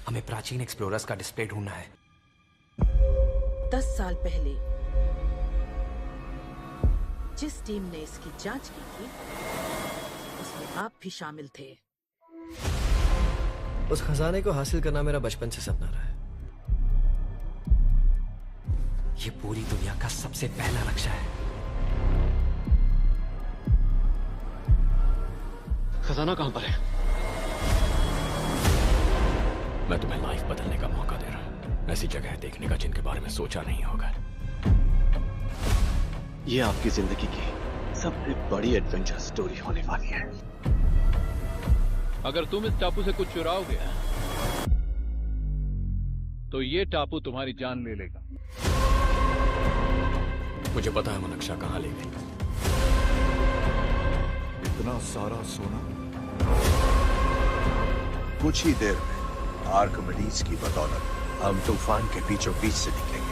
हमें प्राचीन एक्सप्लोरर्स का डिस्प्ले ढूंढना है। 10 साल पहले जिस टीम ने इसकी जांच की थी उसमें आप भी शामिल थे। उस खजाने को हासिल करना मेरा बचपन से सपना रहा है। ये पूरी दुनिया का सबसे पहला नक्शा है। खजाना कहां पर है? मैं तुम्हें लाइफ बदलने का मौका दे रहा हूं, ऐसी जगह देखने का जिनके बारे में सोचा नहीं होगा। ये आपकी जिंदगी की सबसे बड़ी एडवेंचर स्टोरी होने वाली है। अगर तुम इस टापू से कुछ चुराओगे तो ये टापू तुम्हारी जान ले लेगा। मुझे पता है वो नक्शा कहां ले गए। इतना सारा सोना कुछ ही देर में आर्किमिडीज की बदौलत हम तूफान के बीचों बीच से निकलेंगे।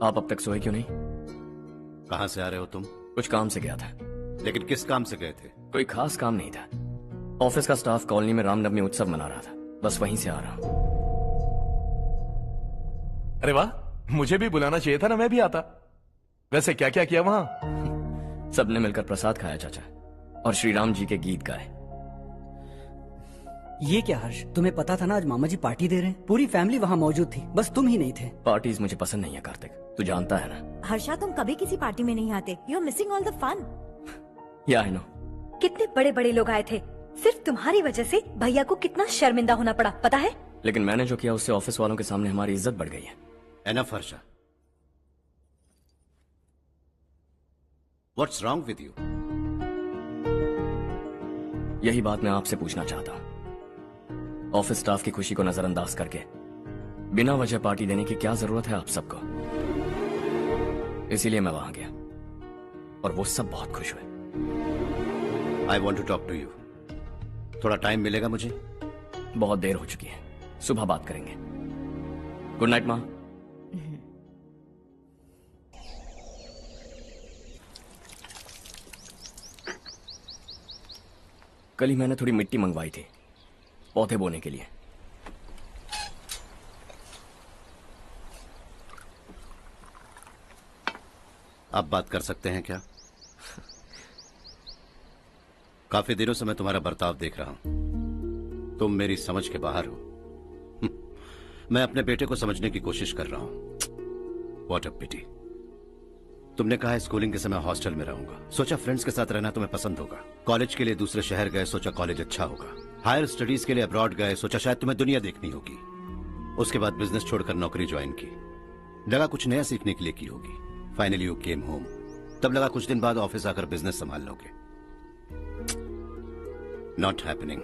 आप अब तक सोए क्यों नहीं? कहां से आ रहे हो तुम? कुछ काम से गया था। लेकिन किस काम से गए थे? कोई खास काम नहीं था। ऑफिस का स्टाफ कॉलोनी में रामनवमी उत्सव मना रहा था, बस वहीं से आ रहा हूं। अरे वाह, मुझे भी बुलाना चाहिए था ना, मैं भी आता। वैसे क्या क्या किया वहां? सबने मिलकर प्रसाद खाया चाचा, और श्री राम जी के गीत गाए। ये क्या हर्ष, तुम्हें पता था ना आज मामा जी पार्टी दे रहे हैं? पूरी फैमिली वहाँ मौजूद थी, बस तुम ही नहीं थे। पार्टीज मुझे पसंद नहीं है कार्तिक, तू जानता है ना। हर्षा, तुम कभी किसी पार्टी में नहीं आते। You are missing all the fun. Yeah I no. कितने बड़े बड़े लोग आए थे, सिर्फ तुम्हारी वजह से भैया को कितना शर्मिंदा होना पड़ा, पता है? लेकिन मैंने जो किया उससे ऑफिस वालों के सामने हमारी इज्जत बढ़ गई है। Enough Harsha, what's wrong with you? यही बात मैं आपसे पूछना चाहता हूँ। ऑफिस स्टाफ की खुशी को नजरअंदाज करके बिना वजह पार्टी देने की क्या जरूरत है आप सबको? इसीलिए मैं वहां गया और वो सब बहुत खुश हुए। I want to talk to you. थोड़ा टाइम मिलेगा मुझे? बहुत देर हो चुकी है, सुबह बात करेंगे। गुड नाइट माँ। कल ही मैंने थोड़ी मिट्टी मंगवाई थी पौधे बोने के लिए। आप बात कर सकते हैं क्या? काफी दिनों से मैं तुम्हारा बर्ताव देख रहा हूं। तुम मेरी समझ के बाहर हो। मैं अपने बेटे को समझने की कोशिश कर रहा हूं। व्हाट अ पिटी। तुमने कहा स्कूलिंग के समय हॉस्टल में रहूंगा, सोचा फ्रेंड्स के साथ रहना तुम्हें पसंद होगा। कॉलेज के लिए दूसरे शहर गए, सोचा कॉलेज अच्छा होगा। हायर स्टडीज के लिए अब्रॉड गए, सोचा शायद तुम्हें दुनिया देखनी होगी। उसके बाद बिजनेस छोड़कर नौकरी ज्वाइन की, लगा कुछ नया सीखने के लिए की होगी। फाइनली यू केम होम, तब लगा कुछ दिन बाद ऑफिस आकर बिजनेस संभाल लोगे। Not happening.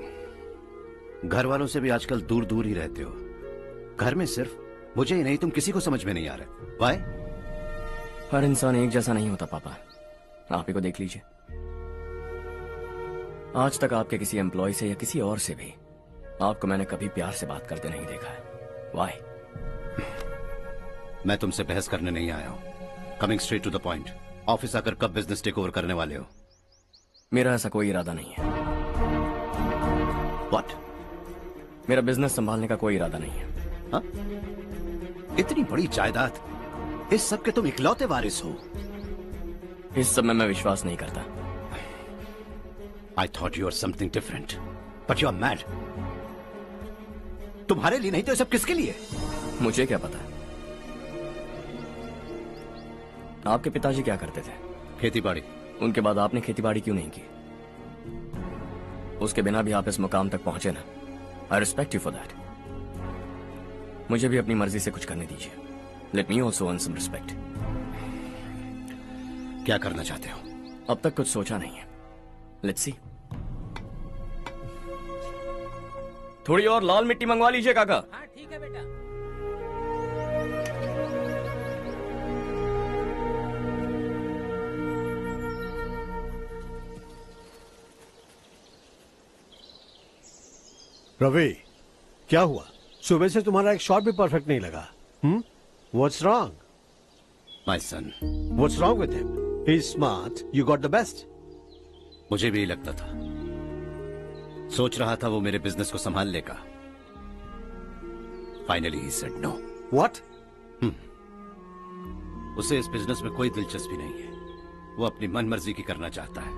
घर वालों से भी आजकल दूर दूर ही रहते हो। घर में सिर्फ मुझे ही नहीं, तुम किसी को समझ में नहीं आ रहे। वाई? हर इंसान एक जैसा नहीं होता पापा, आप ही को देख लीजिए। आज तक आपके किसी एम्प्लॉय से या किसी और से भी आपको मैंने कभी प्यार से बात करते नहीं देखा है। वाई? मैं तुमसे बहस करने नहीं आया हूं। Coming straight to the point, office आकर कब बिजनेस टेक ओवर करने वाले हो? मेरा ऐसा कोई इरादा नहीं है। व्हाट? मेरा बिजनेस संभालने का कोई इरादा नहीं है। हाँ? इतनी बड़ी जायदाद, इस सब के तुम इकलौते वारिस हो। इस सब में मैं विश्वास नहीं करता। I thought you were something different, but you are mad. तुम्हारे लिए नहीं तो सब किसके लिए? मुझे क्या पता। आपके पिताजी क्या करते थे? खेतीबाड़ी। उनके बाद आपने खेतीबाड़ी क्यों नहीं की? उसके बिना भी आप इस मुकाम तक पहुंचे ना। I respect you for that. मुझे भी अपनी मर्जी से कुछ करने दीजिए। Let me also earn some respect. क्या करना चाहते हो? अब तक कुछ सोचा नहीं है। Let's see. थोड़ी और लाल मिट्टी मंगवा लीजिए काका। हाँ ठीक है बेटा। रवि, क्या हुआ? सुबह से तुम्हारा एक शॉट भी परफेक्ट नहीं लगा। What's wrong? My son. What's wrong with him? He's smart. You got the best. मुझे भी लगता था, सोच रहा था वो मेरे बिजनेस को संभाल लेगा। Finally he said no. What? उसे इस बिजनेस में कोई दिलचस्पी नहीं है। वो अपनी मनमर्जी की करना चाहता है।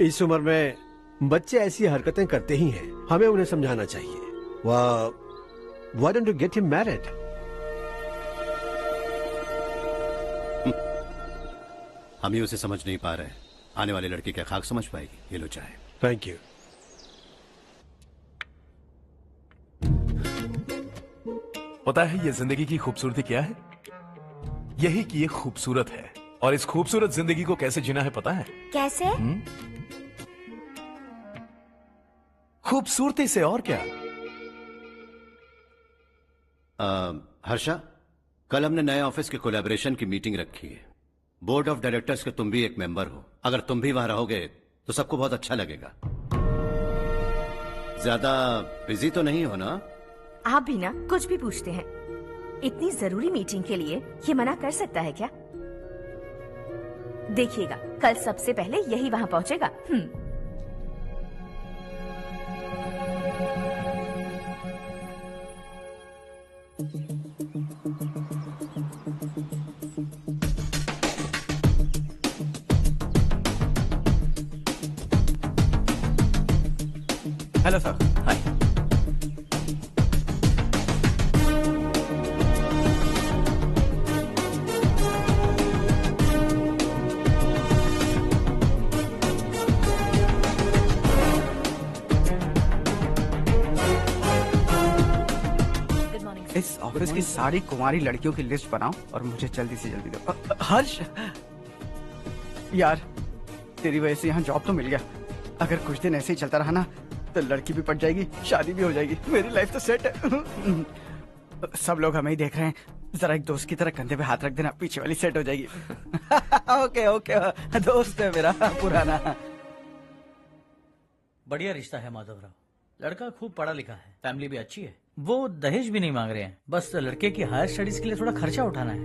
इस उम्र में बच्चे ऐसी हरकतें करते ही हैं। हमें उन्हें समझाना चाहिए। Why don't you get him married? हम ही उसे समझ नहीं पा रहे। आने वाली लड़की क्या खाक समझ पाएगी? ये लो चाहे। Thank you. पता है ये जिंदगी की खूबसूरती क्या है? यही कि ये खूबसूरत है, और इस खूबसूरत जिंदगी को कैसे जीना है पता है? कैसे? खूबसूरती से, और क्या। हर्षा, कल हमने नए ऑफिस के कोलैबोरेशन की मीटिंग रखी है। बोर्ड ऑफ डायरेक्टर्स के तुम भी एक मेंबर हो। अगर तुम भी वहां रहोगे तो सबको बहुत अच्छा लगेगा। ज्यादा बिजी तो नहीं हो ना? आप भी ना कुछ भी पूछते हैं। इतनी जरूरी मीटिंग के लिए ये मना कर सकता है क्या? देखिएगा, कल सबसे पहले यही वहां पहुंचेगा। Hello sir. हाय। इस ऑफिस की सारी कुंवारी लड़कियों की लिस्ट बनाओ और मुझे जल्दी से जल्दी दो। हर्ष, यार तेरी वजह से यहाँ जॉब तो मिल गया। अगर कुछ दिन ऐसे ही चलता रहा ना तो लड़की भी पट जाएगी, शादी भी हो जाएगी, मेरी लाइफ तो सेट है। सब लोग हमें ही देख रहे हैं, जरा एक दोस्त की तरह कंधे पे हाथ रख देना, पीछे वाली सेट हो जाएगी। ओके ओके, दोस्त है मेरा पुराना। बढ़िया रिश्ता है माधव राव। लड़का खूब पढ़ा लिखा है, फैमिली भी अच्छी है। वो दहेज भी नहीं मांग रहे हैं, बस लड़के की हायर स्टडीज के लिए थोड़ा खर्चा उठाना है।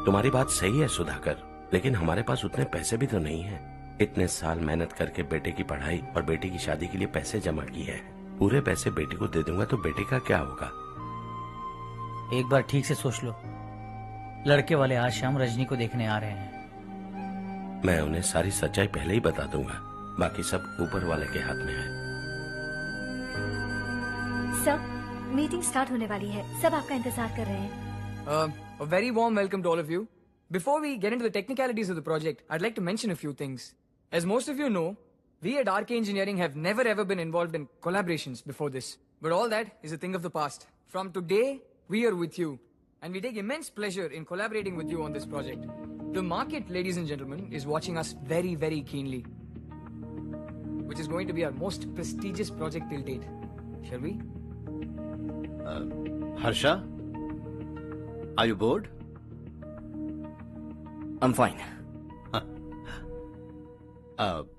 तुम्हारी बात सही है सुधाकर, लेकिन हमारे पास उतने पैसे भी तो नहीं है। इतने साल मेहनत करके बेटे की पढ़ाई और बेटे की शादी के लिए पैसे जमा किए हैं। पूरे पैसे बेटे को दे दूंगा तो बेटे का क्या होगा? एक बार ठीक से सोच लो। लड़के वाले आज शाम रजनी को देखने आ रहे हैं। मैं उन्हें सारी सच्चाई पहले ही बता दूंगा, बाकी सब ऊपर वाले के हाथ में है। सर, मीटिंग स्टार्ट होने वाली है, सब आपका इंतजार कर रहे हैं। A very warm welcome to all of you. Before we get into the technicalities of the project, I'd like to mention a few things. As most of you know, we at RK Engineering have never ever been involved in collaborations before this. But all that is a thing of the past. From today, we are with you. And we take immense pleasure in collaborating with you on this project. The market, ladies and gentlemen, is watching us very, very keenly. Which is going to be our most prestigious project till date. Shall we? Harsha, are you bored? I'm fine.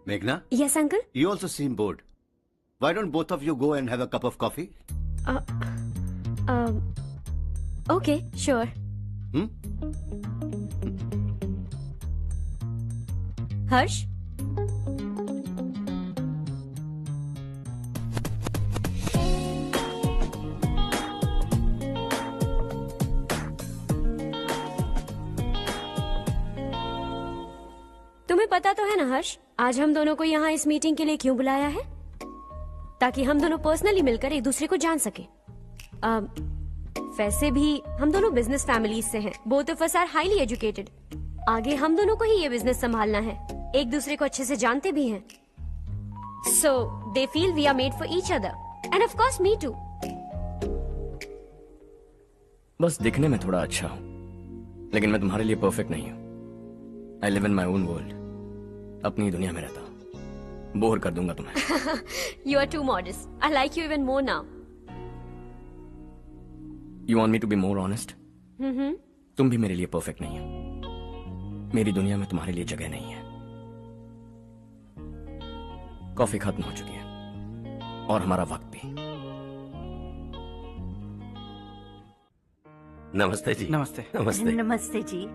Meghna? Yes, uncle? You also seem bored. Why don't both of you go and have a cup of coffee? Okay, sure. Harsh? तुम्हें पता तो है ना हर्ष, आज हम दोनों को यहाँ इस मीटिंग के लिए क्यों बुलाया है? ताकि हम दोनों पर्सनली मिलकर एक दूसरे को जान सके। वैसे भी हम दोनों बिजनेस फैमिलीज से हैं। Both of us are highly educated. आगे हम दोनों को ही ये बिजनेस संभालना है, एक दूसरे को अच्छे से जानते भी हैं। So they feel we are made for each other and of course me too. बस दिखने में थोड़ा अच्छा हूँ, लेकिन मैं तुम्हारे लिए परफेक्ट नहीं हूँ। I live in my own world, अपनी दुनिया में रहता हूँ। बोर कर दूंगा तुम्हें। You are too modest. I like you even more now. You want me to be more honest? तुम भी मेरे लिए परफेक्ट नहीं हो। मेरी दुनिया में तुम्हारे लिए जगह नहीं है। कॉफी खत्म हो चुकी है और हमारा वक्त भी। नमस्ते जी। नमस्ते। नमस्ते। नमस्ते जी।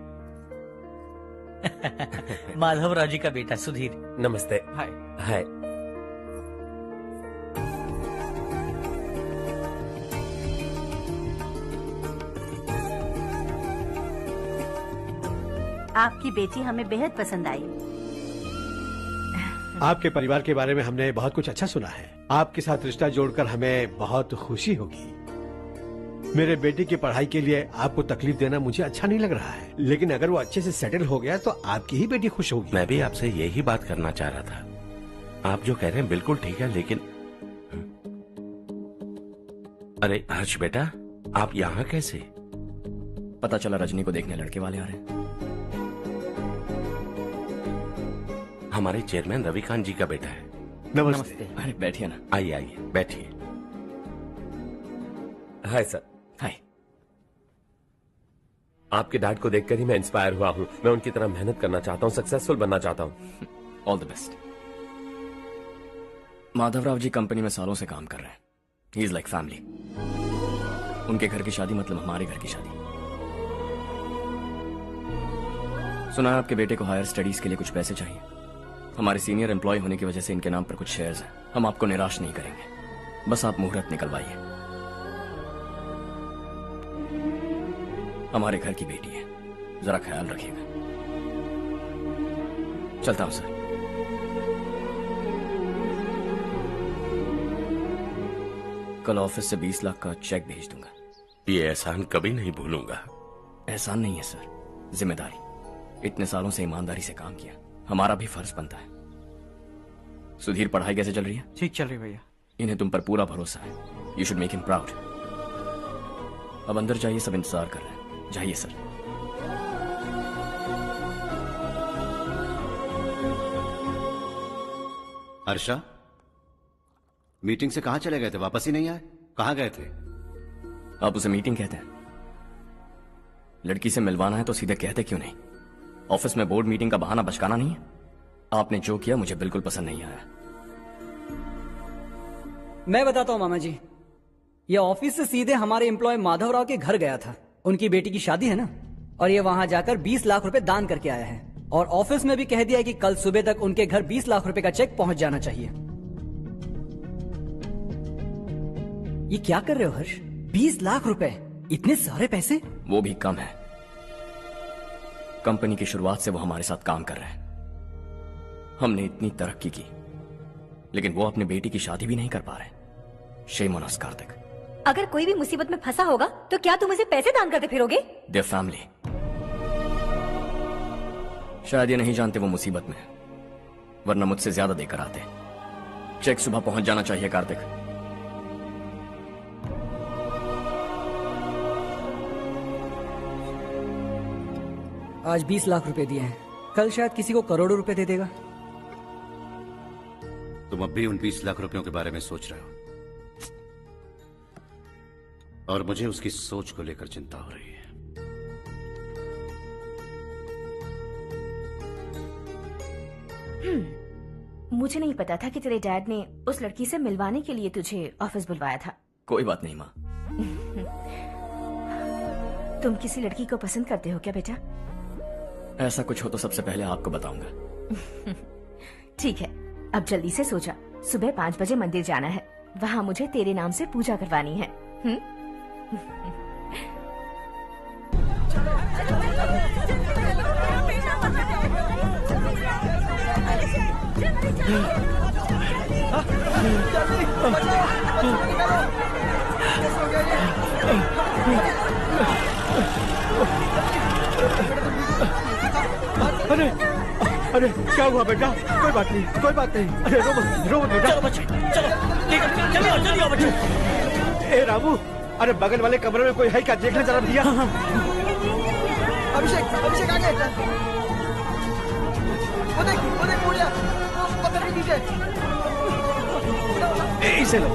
माधवराव जी का बेटा सुधीर। नमस्ते। हाय। हाय। आपकी बेटी हमें बेहद पसंद आई। आपके परिवार के बारे में हमने बहुत कुछ अच्छा सुना है। आपके साथ रिश्ता जोड़कर हमें बहुत खुशी होगी। मेरे बेटे की पढ़ाई के लिए आपको तकलीफ देना मुझे अच्छा नहीं लग रहा है, लेकिन अगर वो अच्छे से सेटल हो गया तो आपकी ही बेटी खुश होगी। मैं भी आपसे यही बात करना चाह रहा था। आप जो कह रहे हैं बिल्कुल ठीक है, लेकिन अरे हर्ष बेटा, आप यहाँ कैसे? पता चला रजनी को देखने लड़के वाले आ रहे हैं। हमारे चेयरमैन रविकांत जी का बेटा है। नमस्ते। अरे बैठिए ना। आइए आइए बैठिए। Hi sir. हाय। आपके डैड को देखकर ही मैं इंस्पायर हुआ हूँ। मैं उनकी तरह मेहनत करना चाहता हूँ, सक्सेसफुल बनना चाहता हूँ। All the best. Madhavrao ji company में सालों से काम कर रहे हैं। He is like family. उनके घर की शादी मतलब हमारे घर की शादी। सुना है आपके बेटे को हायर स्टडीज के लिए कुछ पैसे चाहिए। हमारे सीनियर एम्प्लॉय होने की वजह से इनके नाम पर कुछ शेयर्स हैं। हम आपको निराश नहीं करेंगे, बस आप मुहूर्त निकलवाइए। हमारे घर की बेटी है, जरा ख्याल रखिएगा। चलता हूं सर। कल ऑफिस से 20 लाख का चेक भेज दूंगा। ये एहसान कभी नहीं भूलूंगा। एहसान नहीं है सर, जिम्मेदारी। इतने सालों से ईमानदारी से काम किया, हमारा भी फर्ज बनता है। सुधीर, पढ़ाई कैसे चल रही है? ठीक चल रही भैया। इन्हें तुम पर पूरा भरोसा है। You should make him proud. अब अंदर जाइए, सब इंतजार कर रहे हैं। जाइए सर। हर्षा, मीटिंग से कहां चले गए थे? वापस ही नहीं आए? कहां गए थे? आप उसे मीटिंग कहते हैं? लड़की से मिलवाना है तो सीधे कहते क्यों नहीं? ऑफिस में बोर्ड मीटिंग का बहाना बचकाना नहीं है। आपने जो किया मुझे बिल्कुल पसंद नहीं आया। मैं बताता हूँ मामा जी, ये ऑफिस से सीधे हमारे एम्प्लॉय माधवराव के घर गया था। उनकी बेटी की शादी है ना, और ये वहां जाकर 20 लाख रुपए दान करके आया है। और ऑफिस में भी कह दिया है कि कल सुबह तक उनके घर 20 लाख रुपए का चेक पहुंच जाना चाहिए। ये क्या कर रहे हो हर्ष? 20 लाख रुपए, इतने सारे पैसे? वो भी कम है। कंपनी की शुरुआत से वो हमारे साथ काम कर रहे हैं। हमने इतनी तरक्की की, लेकिन वो अपनी बेटी की शादी भी नहीं कर पा रहे। Shame on us Kartik. अगर कोई भी मुसीबत में फंसा होगा तो क्या तुम उसे पैसे दान करते फिरोगे? Their family. शायद ये नहीं जानते वो मुसीबत में है, वरना मुझसे ज्यादा देकर आते। चेक सुबह पहुंच जाना चाहिए कार्तिक। आज 20 लाख रुपए दिए हैं, कल शायद किसी को करोड़ों रुपए दे देगा। तुम अब भी उन 20 लाख रुपयों के बारे में सोच रहे हो, और मुझे उसकी सोच को लेकर चिंता हो रही है। मुझे नहीं पता था कि तेरे डैड ने उस लड़की से मिलवाने के लिए तुझे ऑफिस बुलवाया था। कोई बात नहीं माँ। तुम किसी लड़की को पसंद करते हो क्या बेटा? ऐसा कुछ हो तो सबसे पहले आपको बताऊंगा। ठीक है, अब जल्दी से सो जा। सुबह 5 बजे मंदिर जाना है, वहाँ मुझे तेरे नाम से पूजा करवानी है। अरे अरे क्या हुआ बेटा? कोई बात नहीं, कोई बात नहीं। अरे रो मत बेटा। चलो बच्चे, चलो जल्दी आओ बच्चे। ए रामू, अरे बगल वाले कमरे में कोई है क्या? देखना जरा भैया। अभिषेक, अभिषेक आ गए। वो देख मुड़िया, वो पत्थर के नीचे। इसे लो।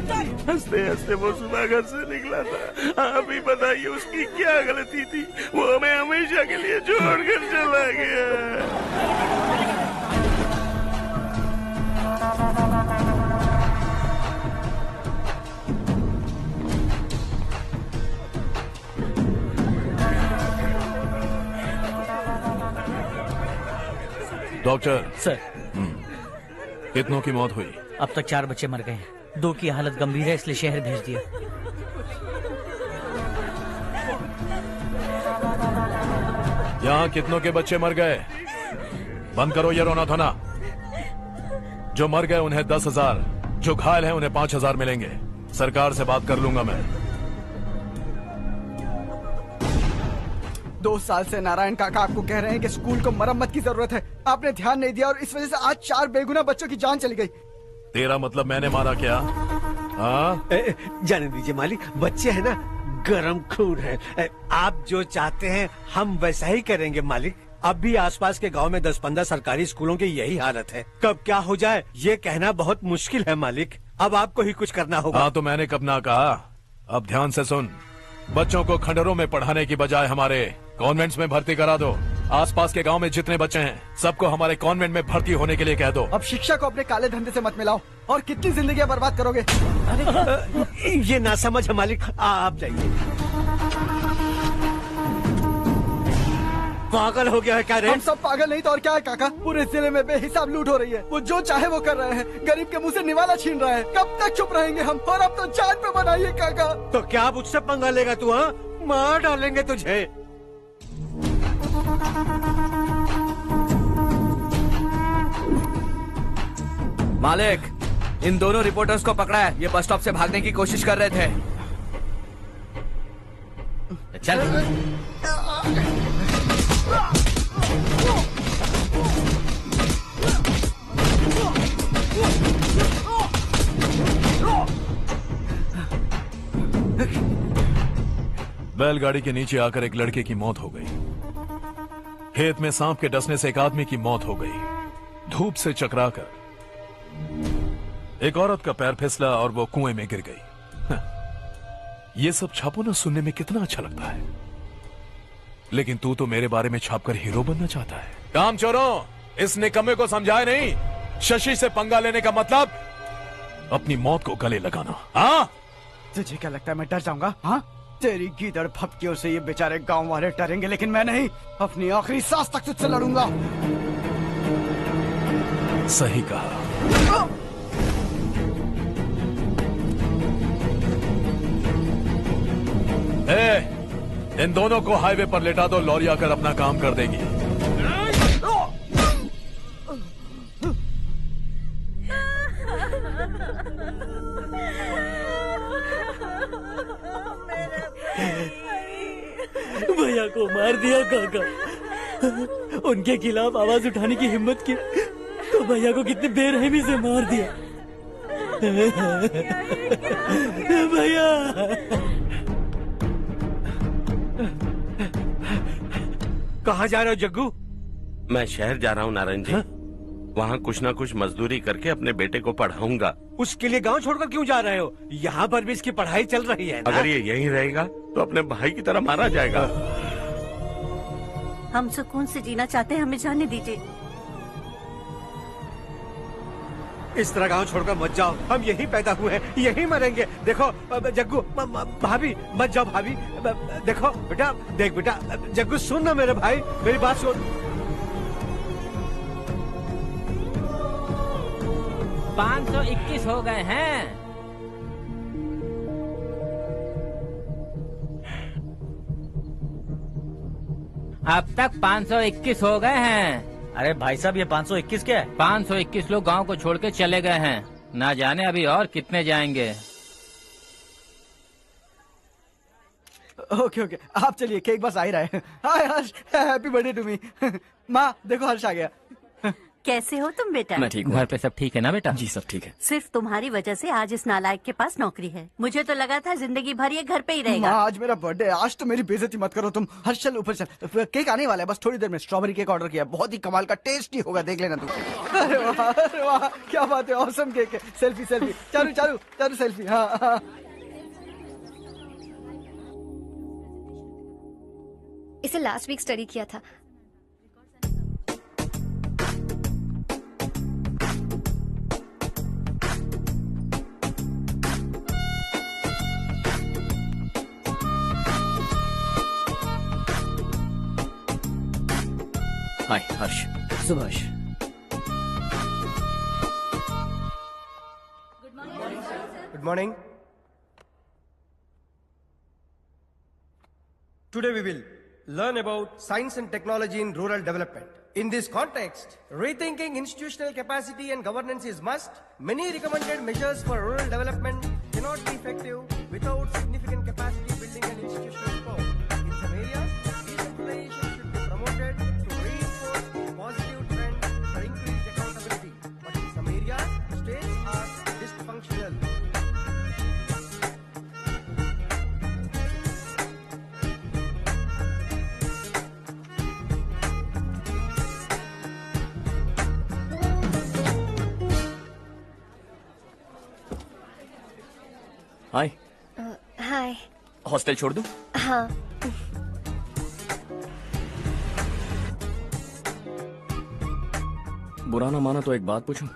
हंसते हंसते वो सुबह घर से निकला था। आप ही बताइए उसकी क्या गलती थी, वो हमें हमेशा के लिए छोड़कर चला गया। डॉक्टर सर, कितनों की मौत हुई? अब तक 4 बच्चे मर गए हैं, 2 की हालत गंभीर है, इसलिए शहर भेज दिया। यहाँ कितनों के बच्चे मर गए? बंद करो ये रोना धोना। जो मर गए उन्हें 10,000, जो घायल हैं उन्हें 5,000 मिलेंगे। सरकार से बात कर लूंगा मैं। 2 साल से नारायण काका आपको कह रहे हैं कि स्कूल को मरम्मत की जरूरत है। आपने ध्यान नहीं दिया और इस वजह से आज 4 बेगुनाह बच्चों की जान चली गई। तेरा मतलब मैंने मारा क्या? हाँ, जाने दीजिए मालिक, बच्चे हैं ना, गरम खून है। आप जो चाहते हैं हम वैसा ही करेंगे मालिक। अब भी आसपास के गांव में 10-15 सरकारी स्कूलों की यही हालत है। कब क्या हो जाए ये कहना बहुत मुश्किल है मालिक। अब आपको ही कुछ करना होगा। हाँ तो मैंने कब ना कहा। अब ध्यान से सुन, बच्चों को खंडरों में पढ़ाने की बजाय हमारे कॉन्वेंट्स में भर्ती करा दो। आसपास के गांव में जितने बच्चे हैं सबको हमारे कॉन्वेंट में भर्ती होने के लिए कह दो। अब शिक्षा को अपने काले धंधे से मत मिलाओ, और कितनी जिंदगियां बर्बाद करोगे। ये ना समझ है मालिक, आप जाइए। पागल हो गया है क्या रे? हम सब पागल नहीं तो और क्या है काका। पूरे जिले में बेहिसाब लूट हो रही है। वो जो चाहे वो कर रहे हैं, गरीब के मुंह से निवाला छीन रहा है। कब तक चुप रहेंगे हम? और अब तो जान पे बनाइए काका। तो क्या मुझसे पंगा लेगा तू? हाँ, मार डालेंगे तुझे। मालिक, इन दोनों रिपोर्टर्स को पकड़ा है। ये बस स्टॉप से भागने की कोशिश कर रहे थे। चल। बैलगाड़ी के नीचे आकर एक लड़के की मौत हो गई। खेत में सांप के डसने से एक आदमी की मौत हो गई। धूप से चकराकर एक औरत का पैर फिसला और वो कुएं में गिर गई। ये सब छापो ना, सुनने में कितना अच्छा लगता है, लेकिन तू तो मेरे बारे में छापकर हीरो बनना चाहता है। काम चोरों, इस निकम्मे को समझाए नहीं। शशि से पंगा लेने का मतलब अपनी मौत को गले लगाना। हाँ, तुझे क्या लगता है मैं डर जाऊंगा? हाँ, तेरी गीदड़ फपकियों से ये बेचारे गांव वाले डरेंगे, लेकिन मैं नहीं। अपनी आखिरी सांस तक तुझसे लड़ूंगा। सही कहा। इन दोनों को हाईवे पर लेटा दो, लॉरी आकर अपना काम कर देगी। भैया को मार दिया काका। उनके खिलाफ आवाज उठाने की हिम्मत की तो भैया को कितनी बेरहमी से मार दिया। भैया कहाँ जा रहे हो जग्गू? मैं शहर जा रहा हूँ नारायण जी। वहाँ कुछ ना कुछ मजदूरी करके अपने बेटे को पढ़ाऊंगा। उसके लिए गांव छोड़कर क्यों जा रहे हो? यहाँ पर भी इसकी पढ़ाई चल रही है ना? अगर ये यहीं रहेगा तो अपने भाई की तरह मारा जाएगा। हम सुकून से जीना चाहते हैं, हमें जाने दीजिए। इस तरह गांव छोड़कर मत जाओ, हम यहीं पैदा हुए हैं, यहीं मरेंगे। देखो जग्गू, भाभी मत जाओ भाभी। देखो बेटा, देख बेटा, जग्गू सुन ना मेरे भाई, मेरी बात सुन। 521 हो गए हैं। अब तक 521 हो गए हैं। अरे भाई साहब, ये 521 क्या है? 521 लोग गांव को छोड़ के चले गए हैं। ना जाने अभी और कितने जाएंगे। ओके ओके, आप चलिए, केक बस आ ही रहा है। हाय हर्ष, हैप्पी बर्थडे टू मी। माँ देखो, हर्ष आ गया। कैसे हो तुम बेटा? मैं ठीक हूँ। घर पे सब ठीक है ना बेटा? जी सब ठीक है। सिर्फ तुम्हारी वजह से आज इस नालायक के पास नौकरी है। मुझे तो लगा था जिंदगी भर ये घर पे ही रहेगा। माँ, आज मेरा बर्थडे है, आज तो मेरी बेइज्जती मत करो तुम। हर्ष चल ऊपर चल, केक आने वाला है बस थोड़ी देर में। स्ट्रॉबेरी केक ऑर्डर किया, बहुत ही कमाल का टेस्टी होगा, देख लेना तू। अरे वाह, क्या बात है, ऑसम केक है। Selfie selfie, Charu Charu Charu selfie. हाँ। इसे लास्ट वीक स्टडी किया था। हाय हर्ष। Subhash. Good morning. Today we will learn about science and technology in rural development. In this context, rethinking institutional capacity and governance is must. Many recommended measures for rural development cannot be effective without significant capacity building and institutional support. In some areas, decentralization should be promoted to reinforce positive trends for increased accountability. But in some areas, states are dysfunctional. Hi. Hi. Hostel छोड़ दूं? हाँ। बुरा ना माना तो एक बात पूछूं?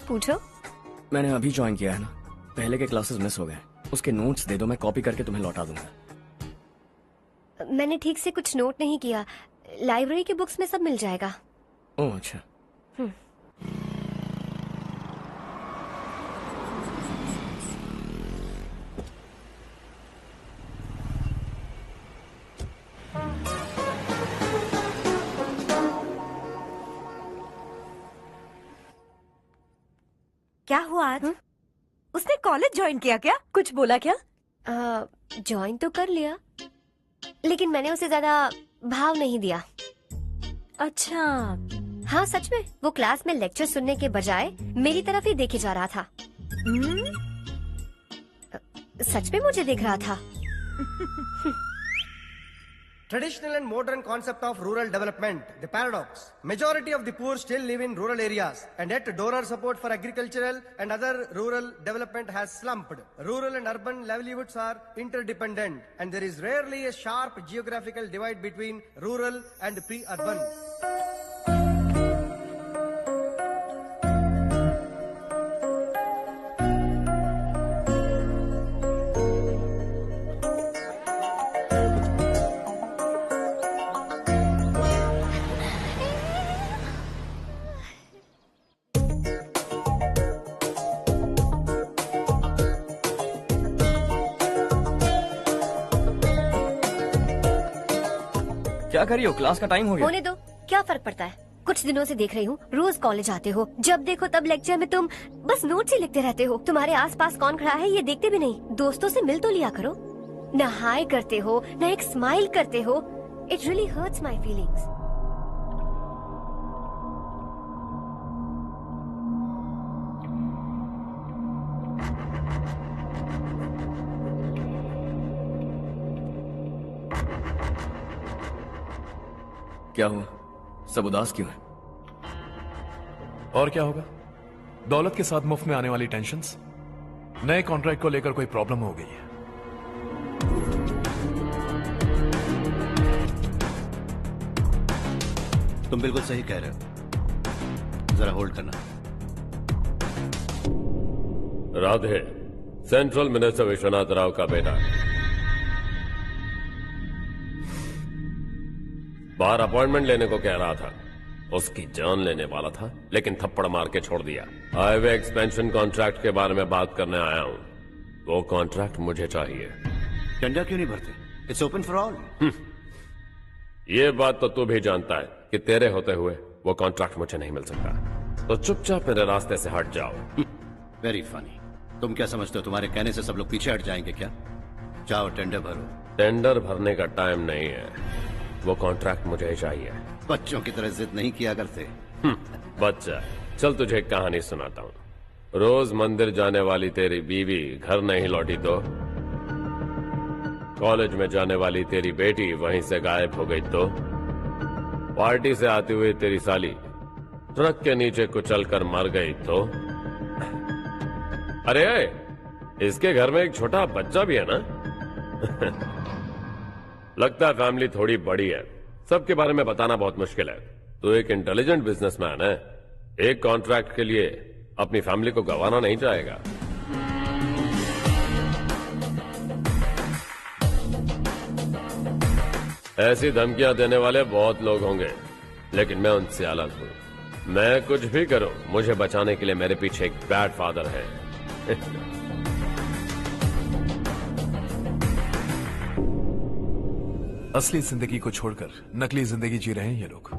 पूछो। मैंने अभी ज्वाइन किया है ना, पहले के क्लासेस मिस हो गए। उसके नोट्स दे दो, मैं कॉपी करके तुम्हें लौटा दूंगा। मैंने ठीक से कुछ नोट नहीं किया। लाइब्रेरी के बुक्स में सब मिल जाएगा। ओह अच्छा। क्या हुआ आज? उसने कॉलेज ज्वाइन किया क्या? कुछ बोला क्या? ज्वाइन तो कर लिया, लेकिन मैंने उसे ज्यादा भाव नहीं दिया। अच्छा। हाँ सच में, वो क्लास में लेक्चर सुनने के बजाय मेरी तरफ ही देखे जा रहा था। सच में मुझे देख रहा था। Traditional and modern concept of rural development, the paradox. Majority of the poor still live in rural areas, and yet donor support for agricultural and other rural development has slumped. Rural and urban livelihoods are interdependent, and there is rarely a sharp geographical divide between rural and pre-urban. क्या कर रही हो? Class का time हो गया। होने दो, क्या फर्क पड़ता है। कुछ दिनों से देख रही हूँ, रोज कॉलेज आते हो, जब देखो तब लेक्चर में तुम बस नोट्स ही लिखते रहते हो। तुम्हारे आसपास कौन खड़ा है ये देखते भी नहीं। दोस्तों से मिल तो लिया करो। न हाय करते हो, न एक स्माइल करते हो। It really hurts my feelings. क्या हुआ? सब उदास क्यों है? और क्या होगा? दौलत के साथ मुफ्त में आने वाली टेंशन्स। नए कॉन्ट्रैक्ट को लेकर कोई प्रॉब्लम हो गई है। तुम बिल्कुल सही कह रहे हो, जरा होल्ड करना। राधे सेंट्रल मिनिस्टर विश्वनाथ राव का बेटा बाहर अपॉइंटमेंट लेने को कह रहा था। उसकी जान लेने वाला था, लेकिन थप्पड़ मार के छोड़ दिया। हाईवे एक्सपेंशन कॉन्ट्रैक्ट के बारे में बात करने आया हूं। वो कॉन्ट्रैक्ट मुझे चाहिए। टेंडर क्यों नहीं भरते? It's open for all. ये बात तो तू भी जानता है कि तेरे होते हुए वो कॉन्ट्रैक्ट मुझे नहीं मिल सकता। तो चुपचाप मेरे रास्ते से हट जाओ। Very funny. तुम क्या समझते हो तुम्हारे कहने से सब लोग पीछे हट जाएंगे क्या? जाओ टेंडर भरो। टेंडर भरने का टाइम नहीं है, वो कॉन्ट्रैक्ट मुझे चाहिए। बच्चों की तरह जिद नहीं किया करते। बच्चा, चल तुझे एक कहानी सुनाता हूँ। रोज मंदिर जाने वाली तेरी बीवी घर नहीं लौटी तो, कॉलेज में जाने वाली तेरी बेटी वहीं से गायब हो गई तो, पार्टी से आती हुई तेरी साली ट्रक के नीचे कुचलकर मर गई तो, अरे इसके घर में एक छोटा बच्चा भी है ना। लगता है फैमिली थोड़ी बड़ी है, सबके बारे में बताना बहुत मुश्किल है। तो एक इंटेलिजेंट बिजनेसमैन है, एक कॉन्ट्रैक्ट के लिए अपनी फैमिली को गंवाना नहीं चाहेगा। ऐसी धमकियां देने वाले बहुत लोग होंगे, लेकिन मैं उनसे अलग हूं। मैं कुछ भी करूं, मुझे बचाने के लिए मेरे पीछे एक बैड फादर है। असली जिंदगी को छोड़कर नकली जिंदगी जी रहे हैं ये लोग।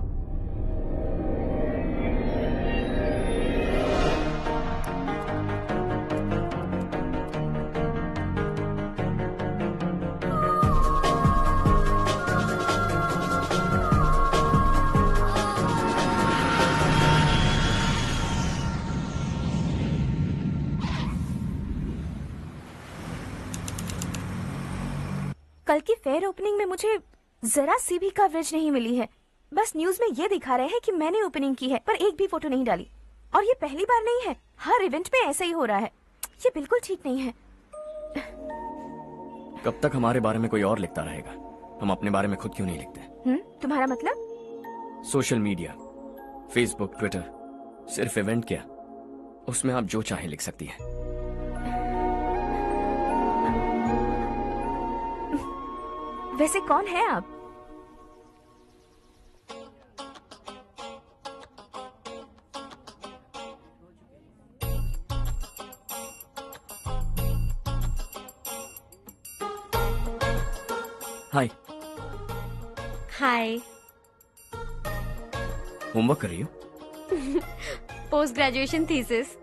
कल की फेयर ओपनिंग में मुझे जरा सी भी कवरेज नहीं मिली है। बस न्यूज में ये दिखा रहे हैं कि मैंने ओपनिंग की है, पर एक भी फोटो नहीं डाली। और ये पहली बार नहीं है, हर इवेंट में ऐसा ही हो रहा है। ये बिल्कुल ठीक नहीं है। कब तक हमारे बारे में कोई और लिखता रहेगा? हम अपने बारे में खुद क्यों नहीं लिखते? तुम्हारा मतलब? सोशल मीडिया, फेसबुक, ट्विटर, सिर्फ इवेंट क्या, उसमें आप जो चाहे लिख सकती हैं। वैसे कौन है आप? हाय। हाय। होमवर्क कर रही हो? Post graduation thesis.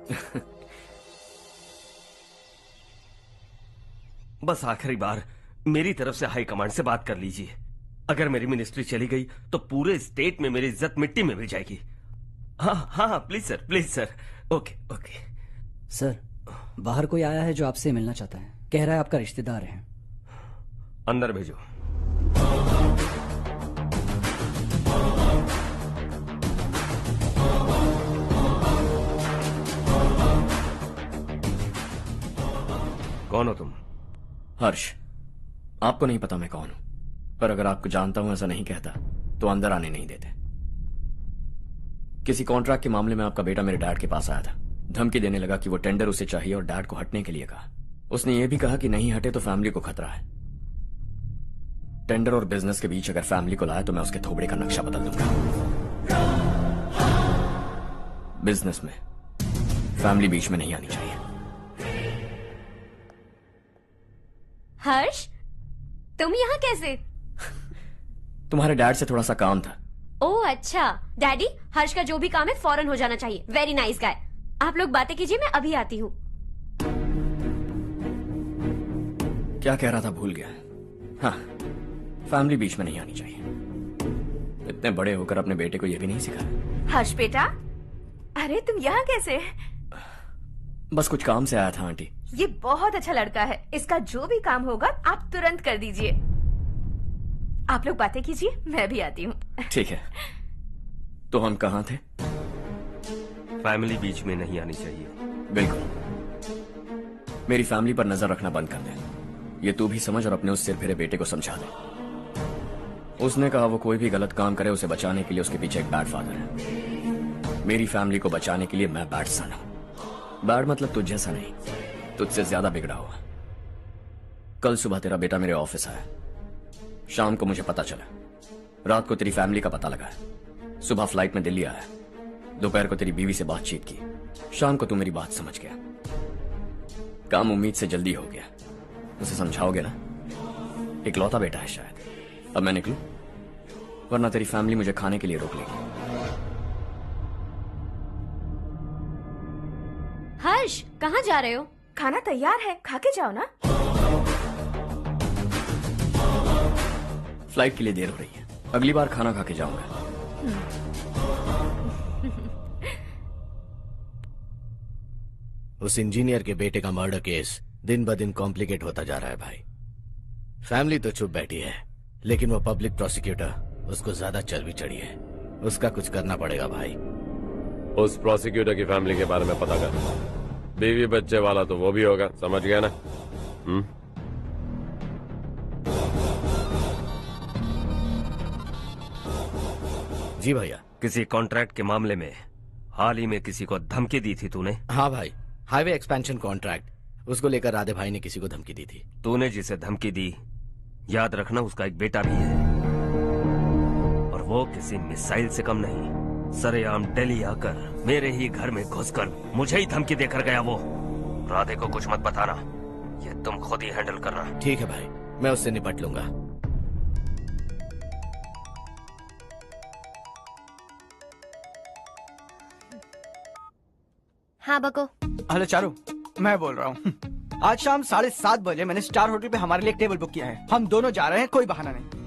बस आखिरी बार मेरी तरफ से हाई कमांड से बात कर लीजिए। अगर मेरी मिनिस्ट्री चली गई तो पूरे स्टेट में मेरी इज्जत मिट्टी में मिल जाएगी। हाँ हाँ please sir, please sir. Okay okay sir, बाहर कोई आया है जो आपसे मिलना चाहता है। कह रहा है आपका रिश्तेदार है। अंदर भेजो। कौन हो तुम? हर्ष। आपको नहीं पता मैं कौन हूं, पर अगर आपको जानता हूं ऐसा नहीं कहता तो अंदर आने नहीं देते। किसी कॉन्ट्रैक्ट के मामले में आपका बेटा मेरे डैड के पास आया था। धमकी देने लगा कि वो टेंडर उसे चाहिए और डैड को हटने के लिए कहा। उसने ये भी कहा कि नहीं हटे तो फैमिली को खतरा है। टेंडर और बिजनेस के बीच अगर फैमिली को लाया तो मैं उसके थोबड़े का नक्शा बदल दूंगा। बिजनेस में फैमिली बीच में नहीं आनी चाहिए। हर्ष, तुम यहाँ कैसे? तुम्हारे डैड से थोड़ा सा काम था। ओह अच्छा। डैडी, हर्ष का जो भी काम है फौरन हो जाना चाहिए। Very nice guy. आप लोग बातें कीजिए, मैं अभी आती हूँ। क्या कह रहा था भूल गया। हाँ, फैमिली बीच में नहीं आनी चाहिए। इतने बड़े होकर अपने बेटे को यह भी नहीं सिखाया। हर्ष बेटा, अरे तुम यहाँ कैसे? बस कुछ काम से आया था आंटी। ये बहुत अच्छा लड़का है। इसका जो भी काम होगा आप तुरंत कर दीजिए। आप लोग बातें कीजिए, मैं भी आती हूँ। ठीक है। तो हम कहाँ थे? फैमिली बीच में नहीं आनी चाहिए। बिल्कुल। मेरी फैमिली पर नजर रखना बंद कर दे। ये तू भी समझ और अपने उस सिर फिरे बेटे को समझा दे। उसने कहा वो कोई भी गलत काम करे उसे बचाने के लिए उसके पीछे एक बैड फादर है। मेरी फैमिली को बचाने के लिए मैं बैड सन हूं। बैड मतलब तुझ जैसा नहीं, तुझसे ज्यादा बिगड़ा हुआ। कल सुबह तेरा बेटा मेरे ऑफिस आया। शाम को मुझे पता चला। रात को तेरी फैमिली का पता लगा। सुबह फ्लाइट में दिल्ली आया। दोपहर को तेरी बीवी से बातचीत की। शाम को तू मेरी बात समझ गया। काम उम्मीद से जल्दी हो गया। उसे समझाओगे ना? इकलौता बेटा है शायद। अब मैं निकलूं, वरना तेरी फैमिली मुझे खाने के लिए रोक लेगी। हर्ष, कहाँ जा रहे हो? खाना तैयार है, खा के जाओ ना। फ्लाइट के लिए देर हो रही है। अगली बार खाना खा के जाऊंगा। उस इंजीनियर के बेटे का मर्डर केस दिन ब दिन कॉम्प्लिकेट होता जा रहा है भाई। फैमिली तो चुप बैठी है, लेकिन वो पब्लिक प्रोसिक्यूटर उसको ज्यादा चर्बी चढ़ी है। उसका कुछ करना पड़ेगा भाई। उस प्रोसिक्यूटर की फैमिली के बारे में पता कर। बीवी बच्चे वाला तो वो भी होगा, समझ गया ना? जी भैया। किसी कॉन्ट्रैक्ट के मामले में हाल ही में किसी को धमकी दी थी तूने? हाँ भाई, हाईवे एक्सपेंशन कॉन्ट्रैक्ट, उसको लेकर राधे भाई ने किसी को धमकी दी थी। तूने जिसे धमकी दी, याद रखना उसका एक बेटा भी है, और वो किसी मिसाइल से कम नहीं। सरेआम दिल्ली आकर मेरे ही घर में घुसकर मुझे ही धमकी देकर गया वो। राधे को कुछ मत बताना, ये तुम खुद ही हैंडल करना। ठीक है भाई, मैं उससे निपट लूंगा। हाँ बको। हेलो चारू, मैं बोल रहा हूँ। आज शाम 7:30 बजे मैंने स्टार होटल पे हमारे लिए एक टेबल बुक किया है। हम दोनों जा रहे हैं, कोई बहाना नहीं।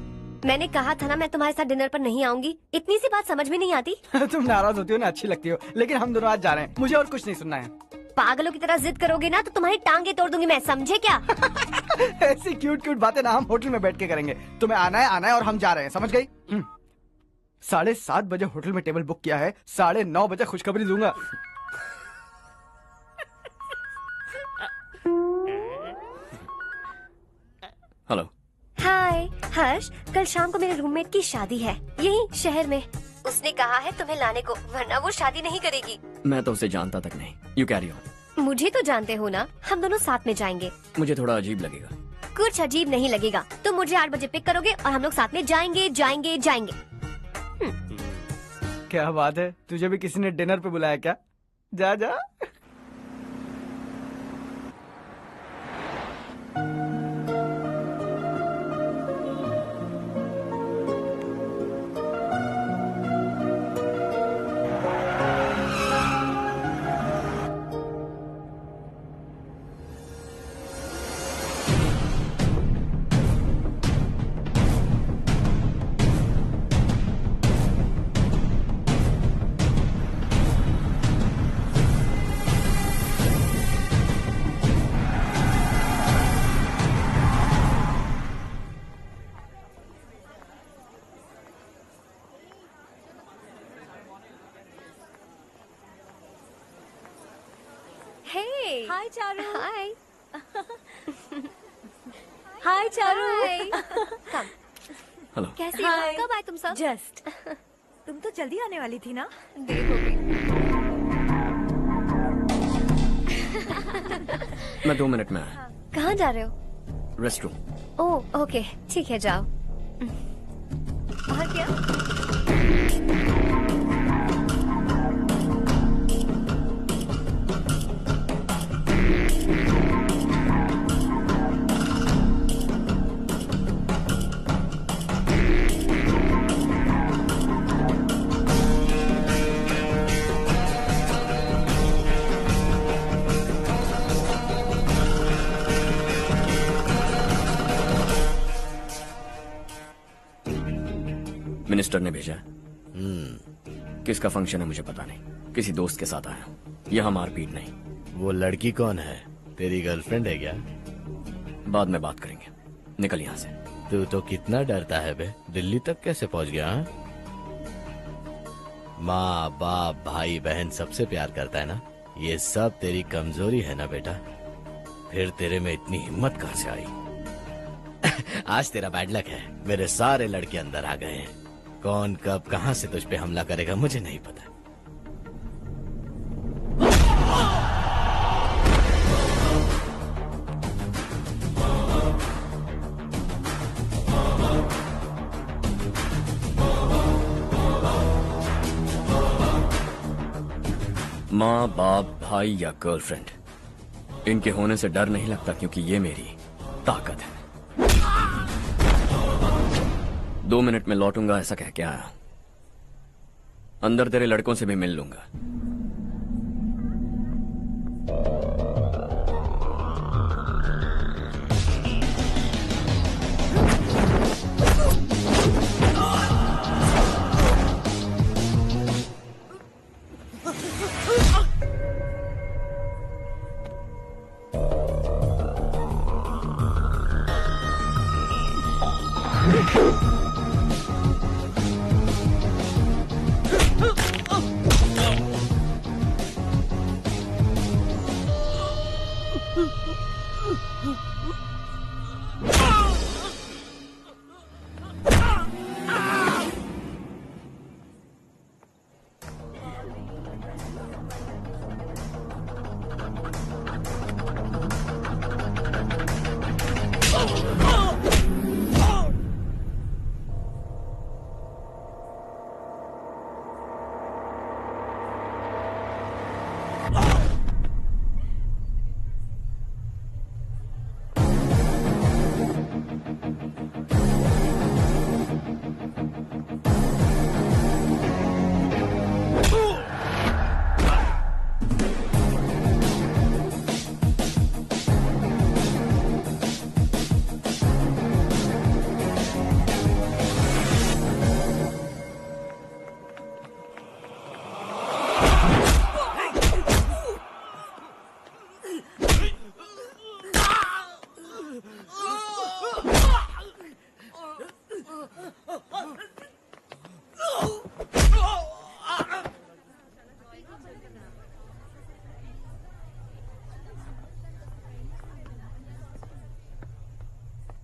मैंने कहा था ना मैं तुम्हारे साथ डिनर पर नहीं आऊंगी। इतनी सी बात समझ में नहीं आती? तुम नाराज होती हो ना, अच्छी लगती हो, लेकिन हम दोनों आज जा रहे हैं। मुझे और कुछ नहीं सुनना है। पागलों की तरह जिद करोगे ना तो तुम्हारी टांगे तोड़ दूंगी मैं, समझे क्या? ऐसी क्यूट क्यूट बातें ना हम होटल में बैठ के करेंगे। तुम्हें आना है और हम जा रहे हैं, समझ गई? 7:30 बजे होटल में टेबल बुक किया है, 9:30 बजे खुशखबरी दूंगा। हेलो। हाय हर्ष, कल शाम को मेरे रूममेट की शादी है यही शहर में। उसने कहा है तुम्हें लाने को, वरना वो शादी नहीं करेगी। मैं तो उसे जानता तक नहीं। You carry on. मुझे तो जानते हो ना, हम दोनों साथ में जाएंगे। मुझे थोड़ा अजीब लगेगा। कुछ अजीब नहीं लगेगा। तुम मुझे 8 बजे पिक करोगे और हम लोग साथ में जाएंगे जाएंगे जाएंगे। क्या बात है, तुझे भी किसी ने डिनर पे बुलाया क्या? जा जा। हाय चारू। हाय। हाय चारू। कम। हेलो। कैसी हो? कब आए तुम सब? जस्ट। तुम तो जल्दी आने वाली थी ना? देर हो गई। मैं 2 मिनट में आया। कहाँ जा रहे हो? रेस्टरूम। ओह ओके, ठीक है जाओ। और क्या? मिनिस्टर ने भेजा। किसका फंक्शन है मुझे पता नहीं, किसी दोस्त के साथ आया। यहाँ मारपीट नहीं। वो लड़की कौन है? तेरी गर्लफ्रेंड है क्या? बाद में बात करेंगे, निकल यहाँ से। तू तो कितना डरता है बे, दिल्ली तक कैसे पहुँच गया? माँ बाप भाई बहन सबसे प्यार करता है ना, ये सब तेरी कमजोरी है ना बेटा। फिर तेरे में इतनी हिम्मत कहाँ से आई? आज तेरा बैड लक है, मेरे सारे लड़के अंदर आ गए हैं। कौन कब कहां से तुझ पे हमला करेगा मुझे नहीं पता। माँ बाप भाई या गर्लफ्रेंड, इनके होने से डर नहीं लगता, क्योंकि ये मेरी ताकत है। 2 मिनट में लौटूंगा ऐसा कह के आया। अंदर तेरे लड़कों से भी मिल लूंगा।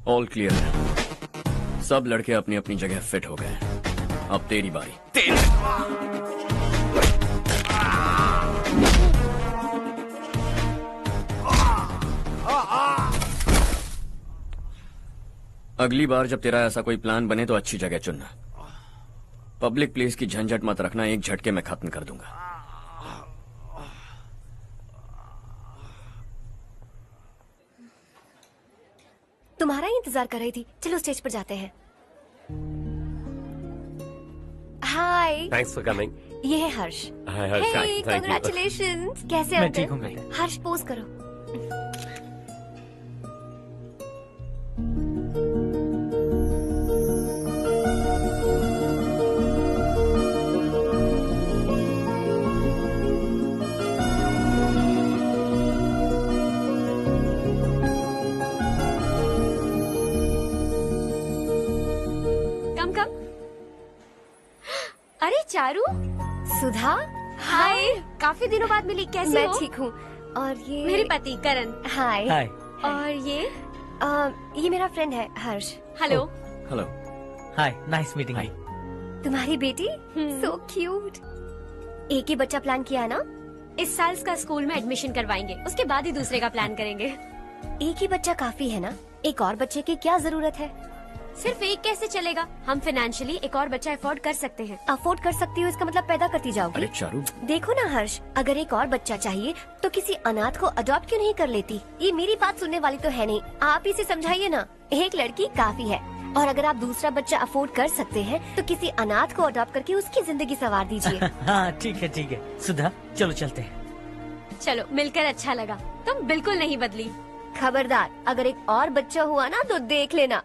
ऑल क्लियर है। सब लड़के अपनी अपनी जगह फिट हो गए। अब तेरी बारी। अगली बार जब तेरा ऐसा कोई प्लान बने तो अच्छी जगह चुनना। पब्लिक प्लेस की झंझट मत रखना, एक झटके में खत्म कर दूंगा। तुम्हारा ही इंतजार कर रही थी। चलो स्टेज पर जाते हैं। हाय। Thanks for coming. ये है Harsh. Hi Harsh, thank you. Congratulations. कैसे हो? मैं ठीक हूँ, मैं। हर्ष पोज करो। अरे चारू। सुधा। हाय। काफी दिनों बाद मिली, कैसी मैं हो? ठीक हूँ। और ये मेरे पति करण। हाय। हाय। और ये मेरा फ्रेंड है Harsh. Hello. Hello. Hi, nice meeting you. तुम्हारी बेटी सो क्यूट। एक ही बच्चा प्लान किया है ना? इस साल इसका स्कूल में एडमिशन करवाएंगे, उसके बाद ही दूसरे का प्लान करेंगे। एक ही बच्चा काफी है ना? एक और बच्चे की क्या जरूरत है? सिर्फ एक कैसे चलेगा? हम फाइनेंशियली एक और बच्चा अफोर्ड कर सकते हैं। अफोर्ड कर सकती हो इसका मतलब पैदा करती जाओगी? अरे चारू, देखो ना हर्ष, अगर एक और बच्चा चाहिए तो किसी अनाथ को अडॉप्ट क्यों नहीं कर लेती? ये मेरी बात सुनने वाली तो है नहीं, आप इसे समझाइए ना। एक लड़की काफी है, और अगर आप दूसरा बच्चा अफोर्ड कर सकते हैं तो किसी अनाथ को अडॉप्ट करके उसकी जिंदगी संवार दीजिए। हाँ ठीक है सुधा, चलो चलते हैं। चलो, मिलकर अच्छा लगा। तुम बिल्कुल नहीं बदली। खबरदार, अगर एक और बच्चा हुआ ना तो देख लेना।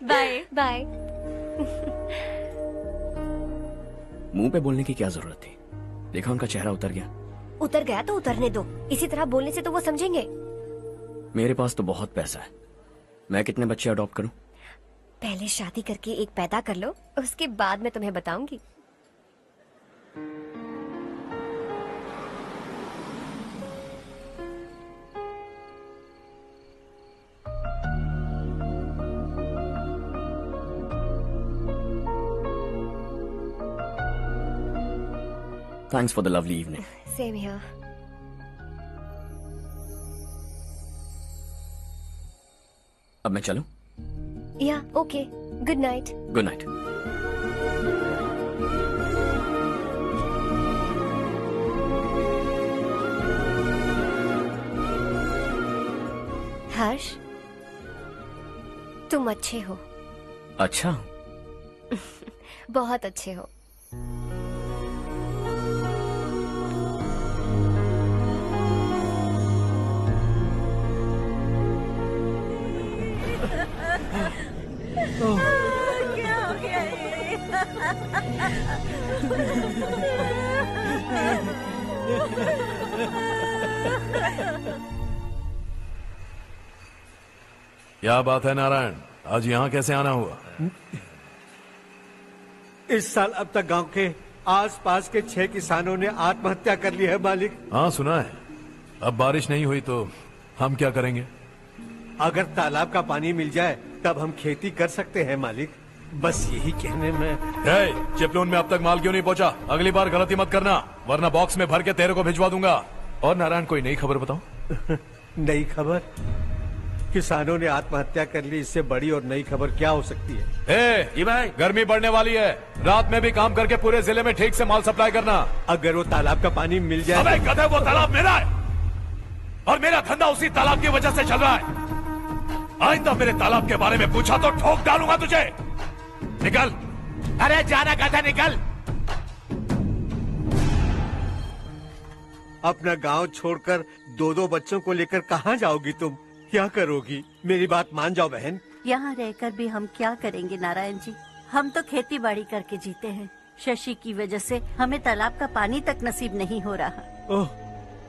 Bye bye. मुंह पे बोलने की क्या जरूरत थी? देखा उनका चेहरा उतर गया। उतर गया तो उतरने दो, इसी तरह बोलने से तो वो समझेंगे। मेरे पास तो बहुत पैसा है, मैं कितने बच्चे अडॉप्ट करूं? पहले शादी करके एक पैदा कर लो, उसके बाद मैं तुम्हें बताऊंगी। Thanks for the lovely evening. Same here. अब मैं चलूं? Yeah, okay. Good night. Good night. हर्ष, तुम अच्छे हो। अच्छा। बहुत अच्छे हो। क्या हो गया क्या बात है नारायण, आज यहाँ कैसे आना हुआ? इस साल अब तक गांव के आसपास के 6 किसानों ने आत्महत्या कर ली है मालिक। हाँ सुना है। अब बारिश नहीं हुई तो हम क्या करेंगे? अगर तालाब का पानी मिल जाए तब हम खेती कर सकते हैं मालिक। बस यही कहने में। चिपलून में अब तक माल क्यों नहीं पहुंचा? अगली बार गलती मत करना, वरना बॉक्स में भर के तेरे को भिजवा दूंगा। और नारायण, कोई नई खबर बताओ। नई खबर? किसानों ने आत्महत्या कर ली, इससे बड़ी और नई खबर क्या हो सकती है? जी भाई, गर्मी बढ़ने वाली है, रात में भी काम करके पूरे जिले में ठीक से माल सप्लाई करना। अगर वो तालाब का पानी मिल जाए। अबे गधे, वो तालाब मेरा है और मेरा धंधा उसी तालाब की वजह से चल रहा है। आइंदा मेरे तालाब के बारे में पूछा तो ठोक डालूंगा तुझे। निकल। अरे जाना गधा, निकल। अपना गांव छोड़कर 2-2 बच्चों को लेकर कहाँ जाओगी तुम? क्या करोगी? मेरी बात मान जाओ बहन। यहाँ रहकर भी हम क्या करेंगे नारायण जी? हम तो खेती बाड़ी करके जीते हैं। शशि की वजह से हमें तालाब का पानी तक नसीब नहीं हो रहा। ओह,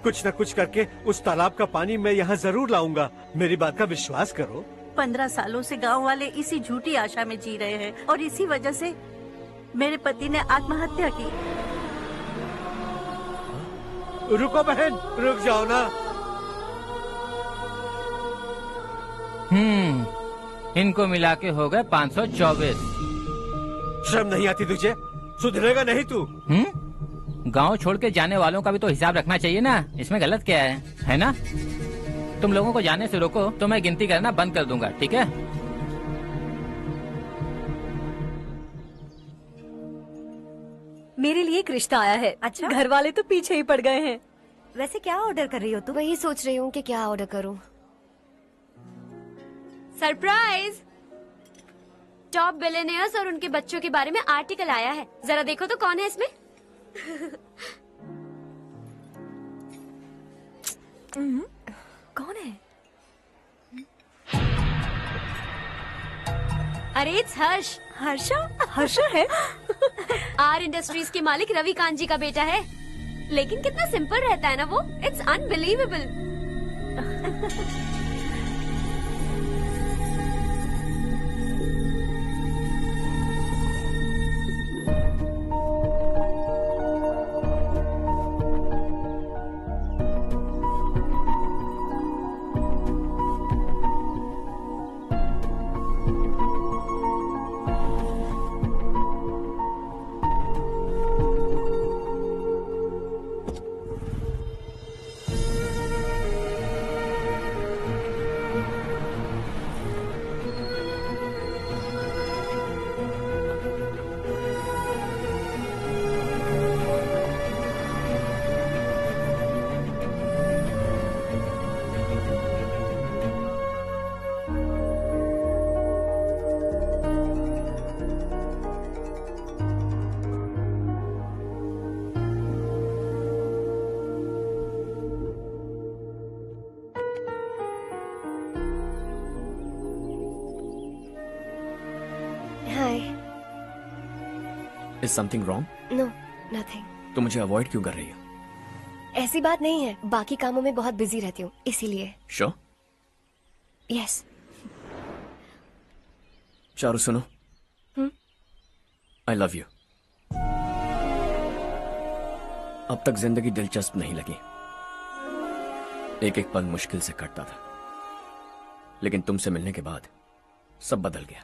कुछ न कुछ करके उस तालाब का पानी मैं यहाँ जरूर लाऊंगा। मेरी बात का विश्वास करो। 15 सालों से गांव वाले इसी झूठी आशा में जी रहे हैं और इसी वजह से मेरे पति ने आत्महत्या की। रुको बहन, रुक जाओ ना। इनको मिला के हो गए 524। शर्म नहीं आती तुझे? सुधरेगा नहीं तू? गांव छोड़ के जाने वालों का भी तो हिसाब रखना चाहिए ना। इसमें गलत क्या है ना? तुम लोगों को जाने से रोको तो मैं गिनती करना बंद कर दूंगा, ठीक है? मेरे लिए एक रिश्ता आया है। अच्छा? घर वाले तो पीछे ही पड़ गए हैं। वैसे क्या ऑर्डर कर रही हो तुम? वही सोच रही हूँ कि क्या ऑर्डर करूँ। सरप्राइज! टॉप बिलियनियर्स और उनके बच्चों के बारे में आर्टिकल आया है। जरा देखो तो कौन है इसमें। कौन है? अरे इट्स हर्ष। हर्षा है? आर इंडस्ट्रीज के मालिक रवि कांत जी का बेटा है। लेकिन कितना सिंपल रहता है ना वो। It's unbelievable. Is something wrong? No, nothing. तो मुझे अवॉइड क्यों कर रही हो? ऐसी बात नहीं है, बाकी कामों में बहुत बिजी रहती हूँ इसीलिए। Sure? Yes. चारू सुनो। I love you. अब तक जिंदगी दिलचस्प नहीं लगी। एक एक पल मुश्किल से कटता था, लेकिन तुमसे मिलने के बाद सब बदल गया।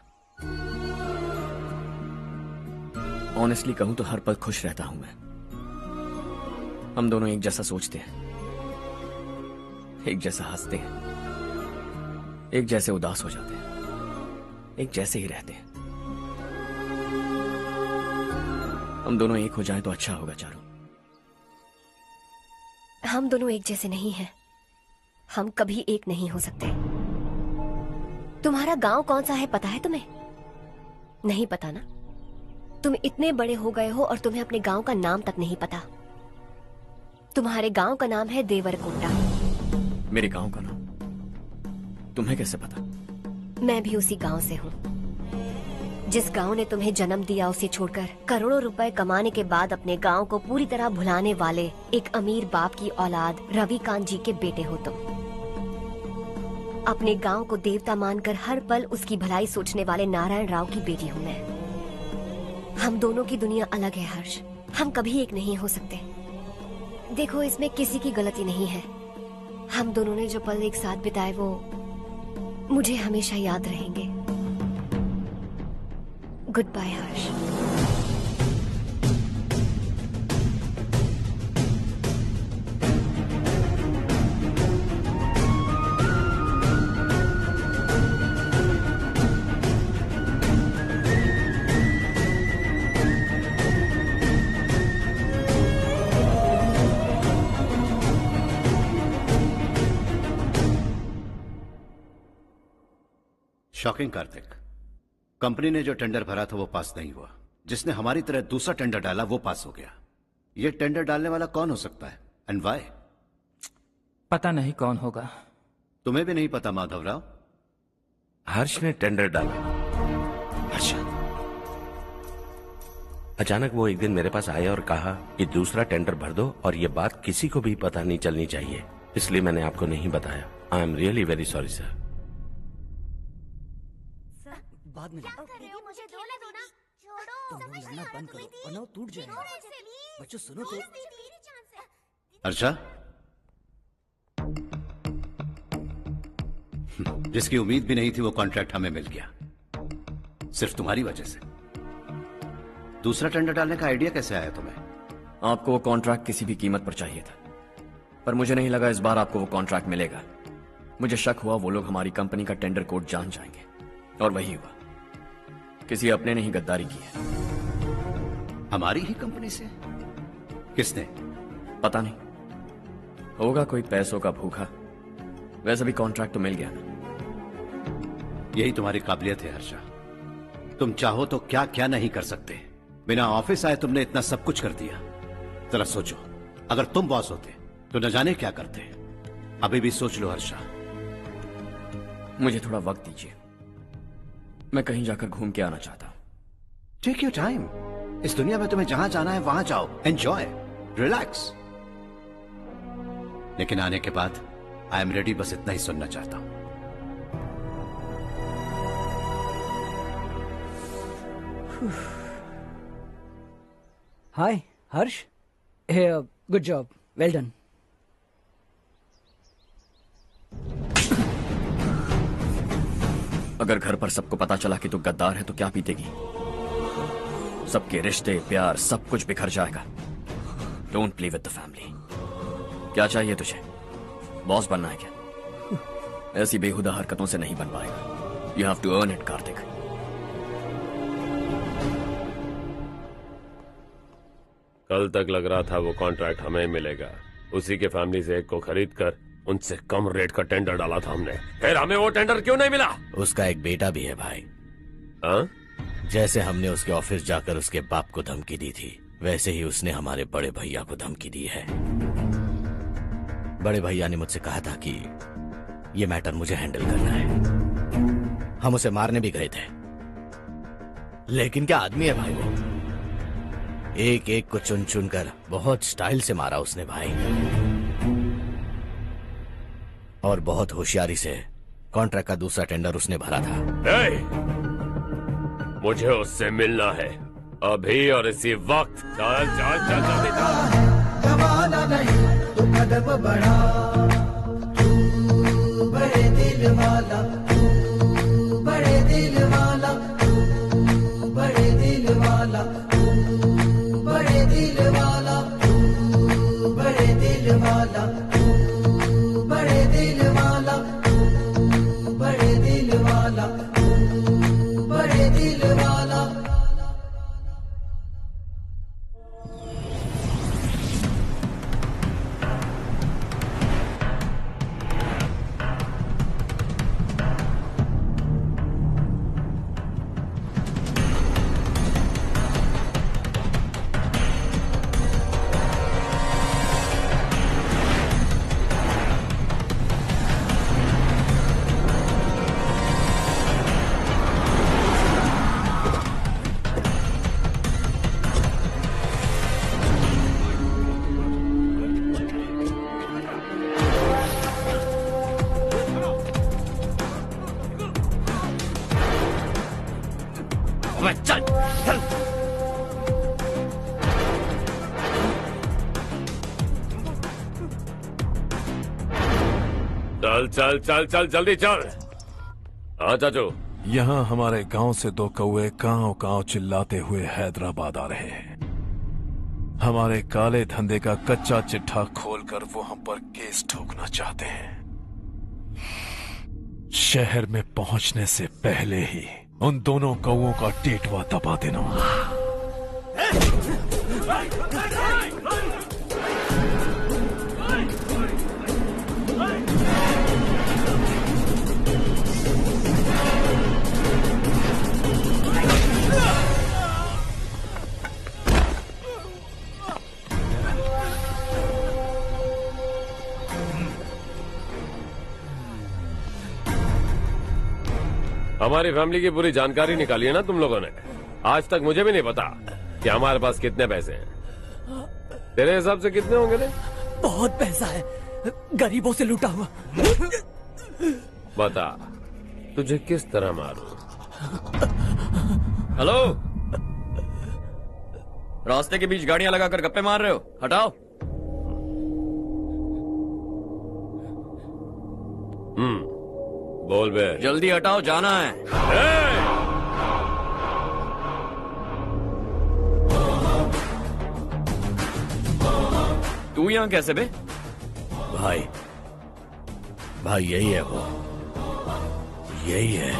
ऑनेस्टली कहूं तो हर पल खुश रहता हूं मैं। हम दोनों एक जैसा सोचते हैं, एक जैसा हंसते हैं, एक जैसे उदास हो जाते हैं, एक जैसे ही रहते हैं। हम दोनों एक हो जाएं तो अच्छा होगा चारू। हम दोनों एक जैसे नहीं हैं। हम कभी एक नहीं हो सकते। तुम्हारा गांव कौन सा है पता है तुम्हें? नहीं पता ना? तुम इतने बड़े हो गए हो और तुम्हें अपने गांव का नाम तक नहीं पता। तुम्हारे गांव का नाम है देवरकोंडा। मेरे गांव का नाम तुम्हें कैसे पता? मैं भी उसी गांव से हूँ। जिस गांव ने तुम्हें जन्म दिया उसे छोड़कर करोड़ों रुपए कमाने के बाद अपने गांव को पूरी तरह भुलाने वाले एक अमीर बाप की औलाद रवि कांत जी के बेटे हो तुम। अपने गांव को देवता मानकर हर पल उसकी भलाई सोचने वाले नारायण राव की बेटी हूँ मैं। हम दोनों की दुनिया अलग है हर्ष, हम कभी एक नहीं हो सकते। देखो, इसमें किसी की गलती नहीं है। हम दोनों ने जो पल एक साथ बिताए वो मुझे हमेशा याद रहेंगे। गुड बाय हर्ष। शॉकिंग कार्तिक, कंपनी ने जो टेंडर भरा था वो पास नहीं हुआ। जिसने हमारी तरह दूसरा टेंडर डाला वो पास हो गया। ये टेंडर डालने वाला कौन हो सकता है एंड व्हाई? पता नहीं कौन होगा। तुम्हें भी नहीं पता माधव राव? हर्ष ने टेंडर डाला। हर्ष अचानक वो एक दिन मेरे पास आया और कहा कि दूसरा टेंडर भर दो और ये बात किसी को भी पता नहीं चलनी चाहिए, इसलिए मैंने आपको नहीं बताया। I am really very sorry sir. बाद में मुझे धोने दो ना। छोड़ो, तुम लोग लड़ना बंद करो वरना वो टूट जाएगा। बच्चों सुनो तो। अर्षा, जिसकी उम्मीद भी नहीं थी वो कॉन्ट्रैक्ट हमें मिल गया, सिर्फ तुम्हारी वजह से। दूसरा टेंडर डालने का आइडिया कैसे आया तुम्हें? आपको वो कॉन्ट्रैक्ट किसी भी कीमत पर चाहिए था, पर मुझे नहीं लगा इस बार आपको वो कॉन्ट्रैक्ट मिलेगा। मुझे शक हुआ वो लोग हमारी कंपनी का टेंडर कोड जान जाएंगे, और वही हुआ। किसी अपने ने ही गद्दारी की है। हमारी ही कंपनी से? किसने? पता नहीं, होगा कोई पैसों का भूखा। वैसे भी कॉन्ट्रैक्ट तो मिल गया ना। यही तुम्हारी काबिलियत है हर्षा, तुम चाहो तो क्या क्या नहीं कर सकते। बिना ऑफिस आए तुमने इतना सब कुछ कर दिया। जरा सोचो, अगर तुम बॉस होते तो न जाने क्या करते। अभी भी सोच लो हर्षा। मुझे थोड़ा वक्त दीजिए, मैं कहीं जाकर घूम के आना चाहता हूं। Take your time. इस दुनिया में तुम्हें जहां जाना है वहां जाओ, एंजॉय, रिलैक्स। लेकिन आने के बाद आई एम रेडी, बस इतना ही सुनना चाहता हूं। हाय हर्ष, गुड जॉब, वेल डन। अगर घर पर सबको पता चला कि तू गद्दार है तो क्या पीतेगी? सबके रिश्ते, प्यार, सब कुछ बिखर जाएगा। Don't play with the family. क्या चाहिए तुझे? बॉस बनना है क्या? ऐसी बेहुदा हरकतों से नहीं बन पाएगा। You have to earn it Kartik. कल तक लग रहा था वो कॉन्ट्रैक्ट हमें मिलेगा। उसी के फैमिली से एक को खरीद कर उनसे कम रेट का टेंडर डाला था हमने, फिर हमें वो टेंडर क्यों नहीं मिला? उसका एक बेटा भी है भाई। हाँ? जैसे हमने उसके ऑफिस जाकर उसके बाप को धमकी दी थी, वैसे ही उसने हमारे बड़े भैया को धमकी दी है। बड़े भैया ने मुझसे कहा था कि ये मैटर मुझे हैंडल करना है। हम उसे मारने भी गए थे, लेकिन क्या आदमी है भाई वो। एक एक को चुन चुन कर बहुत स्टाइल से मारा उसने भाई, और बहुत होशियारी से कॉन्ट्रैक्ट का दूसरा टेंडर उसने भरा था। मुझे उससे मिलना है अभी और इसी वक्त। चल चल चल जल्दी चल। जमाना नहीं तू कदम बढ़ा, तू बड़े दिल वाला, तू बड़े दिल वाला, तू बड़े दिल वाला, तू बड़े दिल वाला, तू बड़े दिल वाला, तू बड़े दिल वाला, तू बड़े दिल वाला, तू बड़े दिल वाला। चल चल। चल चल चल चल जल्दी चल। हाँ चाचू। यहाँ हमारे गांव से 2 कौवे कांव कांव चिल्लाते हुए हैदराबाद आ रहे हैं। हमारे काले धंधे का कच्चा चिट्ठा खोलकर वो हम पर केस ठोकना चाहते हैं। शहर में पहुंचने से पहले ही उन दोनों कौवों का टेटवा दबा देना। हमारी फैमिली की पूरी जानकारी निकाली है ना तुम लोगों ने। आज तक मुझे भी नहीं पता कि हमारे पास कितने पैसे हैं। तेरे हिसाब से कितने होंगे रे? बहुत पैसा है, गरीबों से लूटा हुआ। बता तुझे किस तरह मारूं? हेलो, रास्ते के बीच गाड़ियां लगाकर गप्पे मार रहे हो? हटाओ। बोल बे। जल्दी हटाओ, जाना है। तू यहाँ कैसे बे? भाई भाई यही है वो, यही है।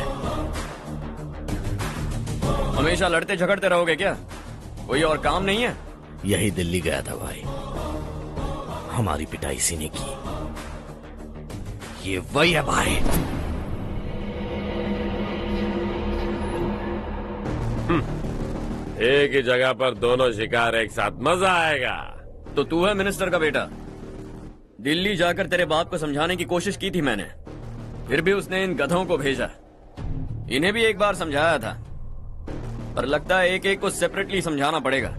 हमेशा लड़ते झगड़ते रहोगे क्या? कोई और काम नहीं है? यही दिल्ली गया था भाई, हमारी पिटाई इसी ने की। ये वही है भाई। एक ही जगह पर दोनों शिकार एक साथ, मजा आएगा। तो तू है मिनिस्टर का बेटा? दिल्ली जाकर तेरे बाप को समझाने की कोशिश की थी मैंने, फिर भी उसने इन गधों को भेजा। इन्हें भी एक बार समझाया था, पर लगता है एक एक को सेपरेटली समझाना पड़ेगा।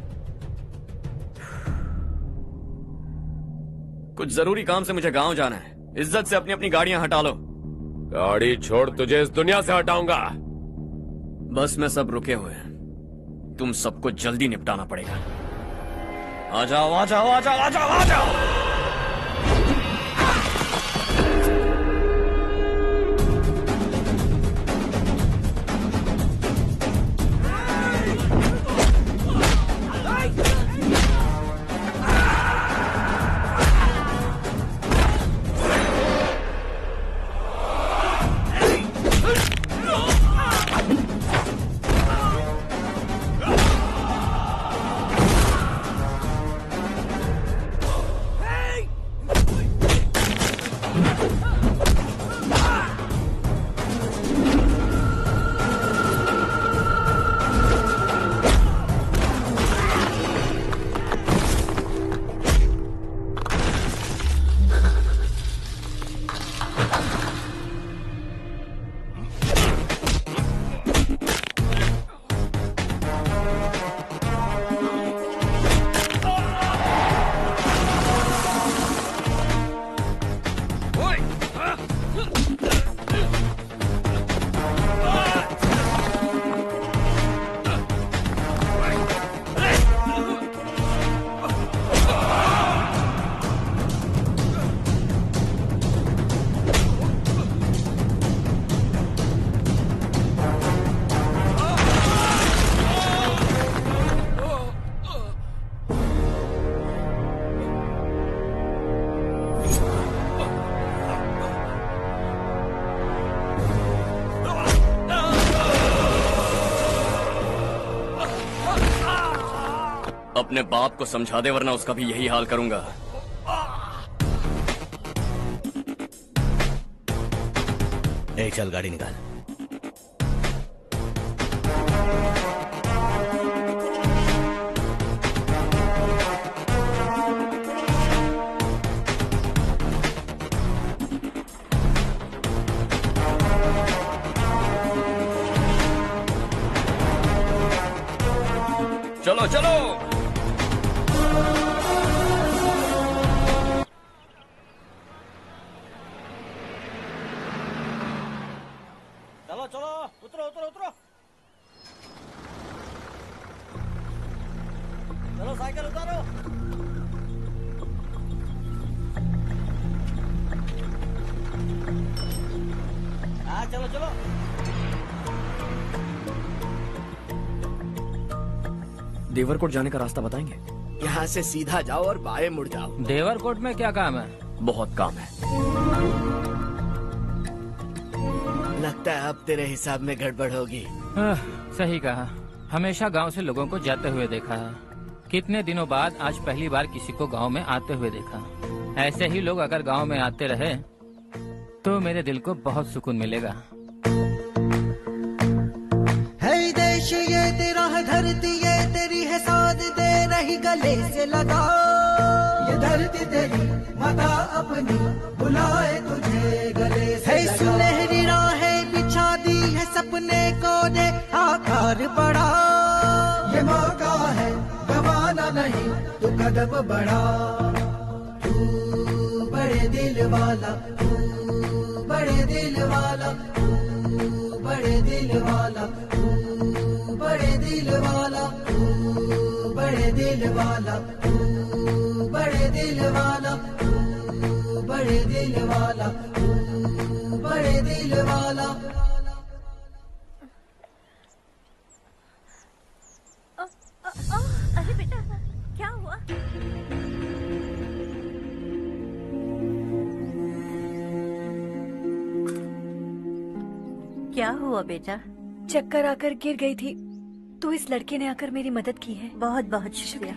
कुछ जरूरी काम से मुझे गांव जाना है। इज्जत से अपनी अपनी गाड़ियां हटा लो। गाड़ी छोड़, तुझे इस दुनिया से हटाऊंगा। बस में सब रुके हुए हैं, तुम सबको जल्दी निपटाना पड़ेगा। आ जाओ आ जाओ आ जाओ आ जाओ आ जाओ। अपने बाप को समझा दे, वरना उसका भी यही हाल करूंगा। चल गाड़ी निकाल। चलो चलो। चलो चलो, उतरो उतरो उतरो। चलो चलो। देवरकोट जाने का रास्ता बताएंगे? यहाँ से सीधा जाओ और बाएं मुड़ जाओ। देवरकोट में क्या काम है? बहुत काम है। लगता है अब तेरे हिसाब में गड़बड़ होगी। सही कहा। हमेशा गांव से लोगों को जाते हुए देखा है, कितने दिनों बाद आज पहली बार किसी को गांव में आते हुए देखा। ऐसे ही लोग अगर गांव में आते रहे तो मेरे दिल को बहुत सुकून मिलेगा। है देश ये तेरा है, धरती ये तेरी है, साथ दे रही गले से लगा। ये धरती तेरी माता अपनी बुलाए तुझे गले से लगा। सुनहरी राहें बिछा दी है, सपने को दे आकार बढ़ा। ये मौका है गवाना नहीं, तू कदम बढ़ा। तू बड़े दिल वाला, तू बड़े दिल वाला, तू बड़े दिल वाला, तू बड़े दिल वाला, तू बड़े दिल वाला, तू बड़े दिल वाला, तू बड़े दिल वाला, तू बड़े दिल वाला। अरे बेटा क्या हुआ? क्या हुआ बेटा? चक्कर आकर गिर गई थी तो इस लड़के ने आकर मेरी मदद की है। बहुत बहुत शुक्रिया।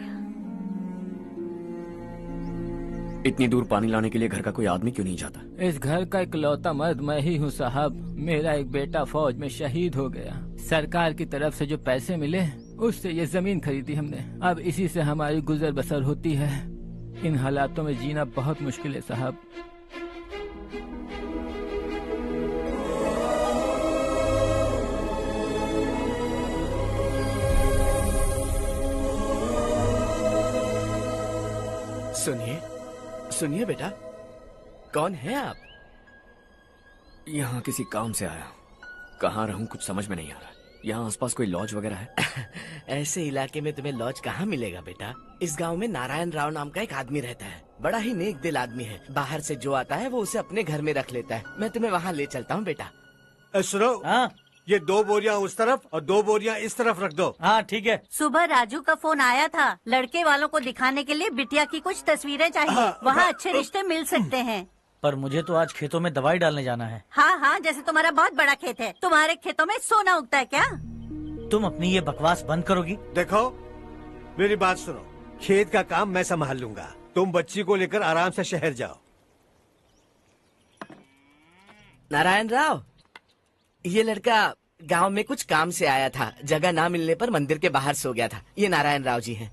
इतनी दूर पानी लाने के लिए घर का कोई आदमी क्यों नहीं जाता? इस घर का इकलौता मर्द मैं ही हूँ साहब। मेरा एक बेटा फौज में शहीद हो गया। सरकार की तरफ से जो पैसे मिले उससे ये जमीन खरीदी हमने। अब इसी से हमारी गुजर बसर होती है। इन हालातों में जीना बहुत मुश्किल है साहब। सुनिए सुनिए बेटा, कौन है आप? यहाँ किसी काम से आया। कहाँ रहूं कुछ समझ में नहीं आ रहा। यहाँ आसपास कोई लॉज वगैरह है? ऐसे इलाके में तुम्हें लॉज कहाँ मिलेगा बेटा। इस गांव में नारायण राव नाम का एक आदमी रहता है। बड़ा ही नेक दिल आदमी है। बाहर से जो आता है वो उसे अपने घर में रख लेता है। मैं तुम्हें वहाँ ले चलता हूँ बेटा। सुनो, ये 2 बोरियां उस तरफ और 2 बोरियां इस तरफ रख दो। हाँ ठीक है। सुबह राजू का फोन आया था, लड़के वालों को दिखाने के लिए बिटिया की कुछ तस्वीरें चाहिए। वहाँ अच्छे रिश्ते मिल सकते हैं। पर मुझे तो आज खेतों में दवाई डालने जाना है। हाँ हाँ, जैसे तुम्हारा बहुत बड़ा खेत है। तुम्हारे खेतों में सोना उगता है क्या? तुम अपनी ये बकवास बंद करोगी? देखो मेरी बात सुनो, खेत का काम मैं संभाल लूंगा। तुम बच्ची को लेकर आराम से शहर जाओ। नारायण राव, ये लड़का गांव में कुछ काम से आया था। जगह ना मिलने पर मंदिर के बाहर सो गया था। ये नारायण राव जी हैं।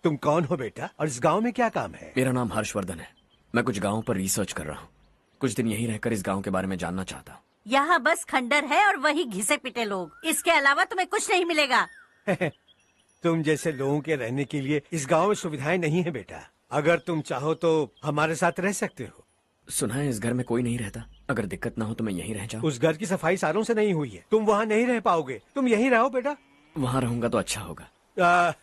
तुम कौन हो बेटा और इस गांव में क्या काम है? मेरा नाम हर्षवर्धन है। मैं कुछ गाँव पर रिसर्च कर रहा हूँ। कुछ दिन यहीं रहकर इस गाँव के बारे में जानना चाहता हूँ। यहाँ बस खंडर है और वही घिसे पिटे लोग। इसके अलावा तुम्हें कुछ नहीं मिलेगा। तुम जैसे लोगों के रहने के लिए इस गांव में सुविधाएं नहीं है बेटा। अगर तुम चाहो तो हमारे साथ रह सकते हो। सुना है इस घर में कोई नहीं रहता। अगर दिक्कत ना हो तो मैं यहीं रह जाऊँ। उस घर की सफाई सालों से नहीं हुई है। तुम वहाँ नहीं रह पाओगे। तुम यहीं रहो बेटा। वहाँ रहूंगा तो अच्छा होगा।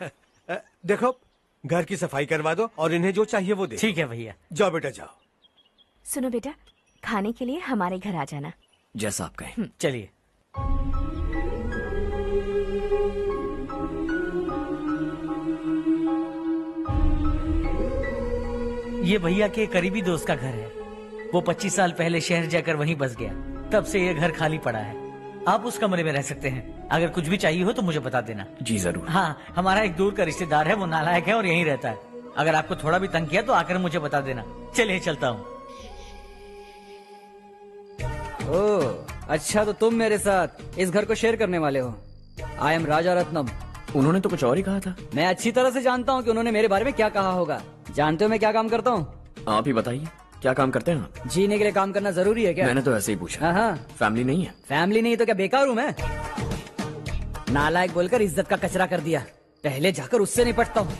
देखो, घर की सफाई करवा दो और इन्हें जो चाहिए वो दे। ठीक है भैया। जाओ बेटा जाओ। सुनो बेटा, खाने के लिए हमारे घर आ जाना। जैसा आप कहें। चलिए। ये भैया के करीबी दोस्त का घर है। वो 25 साल पहले शहर जाकर वहीं बस गया। तब से ये घर खाली पड़ा है। आप उस कमरे में रह सकते हैं। अगर कुछ भी चाहिए हो तो मुझे बता देना। जी जरूर। हाँ, हमारा एक दूर का रिश्तेदार है, वो नालायक है और यहीं रहता है। अगर आपको थोड़ा भी तंग किया तो आकर मुझे बता देना। चलिए चलता हूँ। ओह अच्छा, तो तुम मेरे साथ इस घर को शेयर करने वाले हो। आई एम राजा रत्नम। उन्होंने तो कुछ और ही कहा था। मैं अच्छी तरह से जानता हूँ कि उन्होंने मेरे बारे में क्या कहा होगा। जानते हो मैं क्या काम करता हूँ? आप ही बताइए, क्या काम करते हैं आप? जीने के लिए काम करना जरूरी है क्या? मैंने तो ऐसे ही पूछा। हाँ। फैमिली नहीं है? फैमिली नहीं तो क्या बेकार हूँ मैं? नालायक बोलकर इज्जत का कचरा कर दिया। पहले जाकर उससे निपटता हूँ।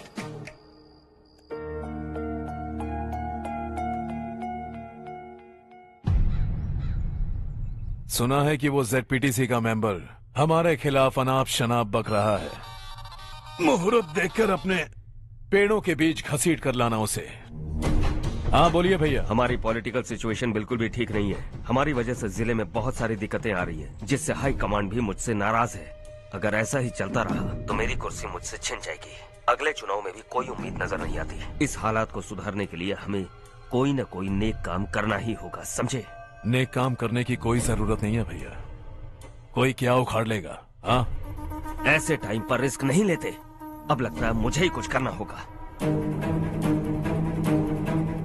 सुना है कि वो ZPTC का मेंबर हमारे खिलाफ अनाप शनाप बक रहा है। मुहूर्त देखकर अपने पेड़ों के बीच घसीट कर लाना उसे। हाँ बोलिए भैया। हमारी पॉलिटिकल सिचुएशन बिल्कुल भी ठीक नहीं है। हमारी वजह से जिले में बहुत सारी दिक्कतें आ रही है, जिससे हाई कमांड भी मुझसे नाराज है। अगर ऐसा ही चलता रहा तो मेरी कुर्सी मुझसे छिन जाएगी। अगले चुनाव में भी कोई उम्मीद नजर नहीं आती। इस हालात को सुधारने के लिए हमें कोई न कोई नेक काम करना ही होगा, समझे? नेक काम करने की कोई जरूरत नहीं है भैया, कोई क्या उखाड़ लेगा। हाँ, ऐसे टाइम पर रिस्क नहीं लेते। अब लगता है मुझे ही कुछ करना होगा।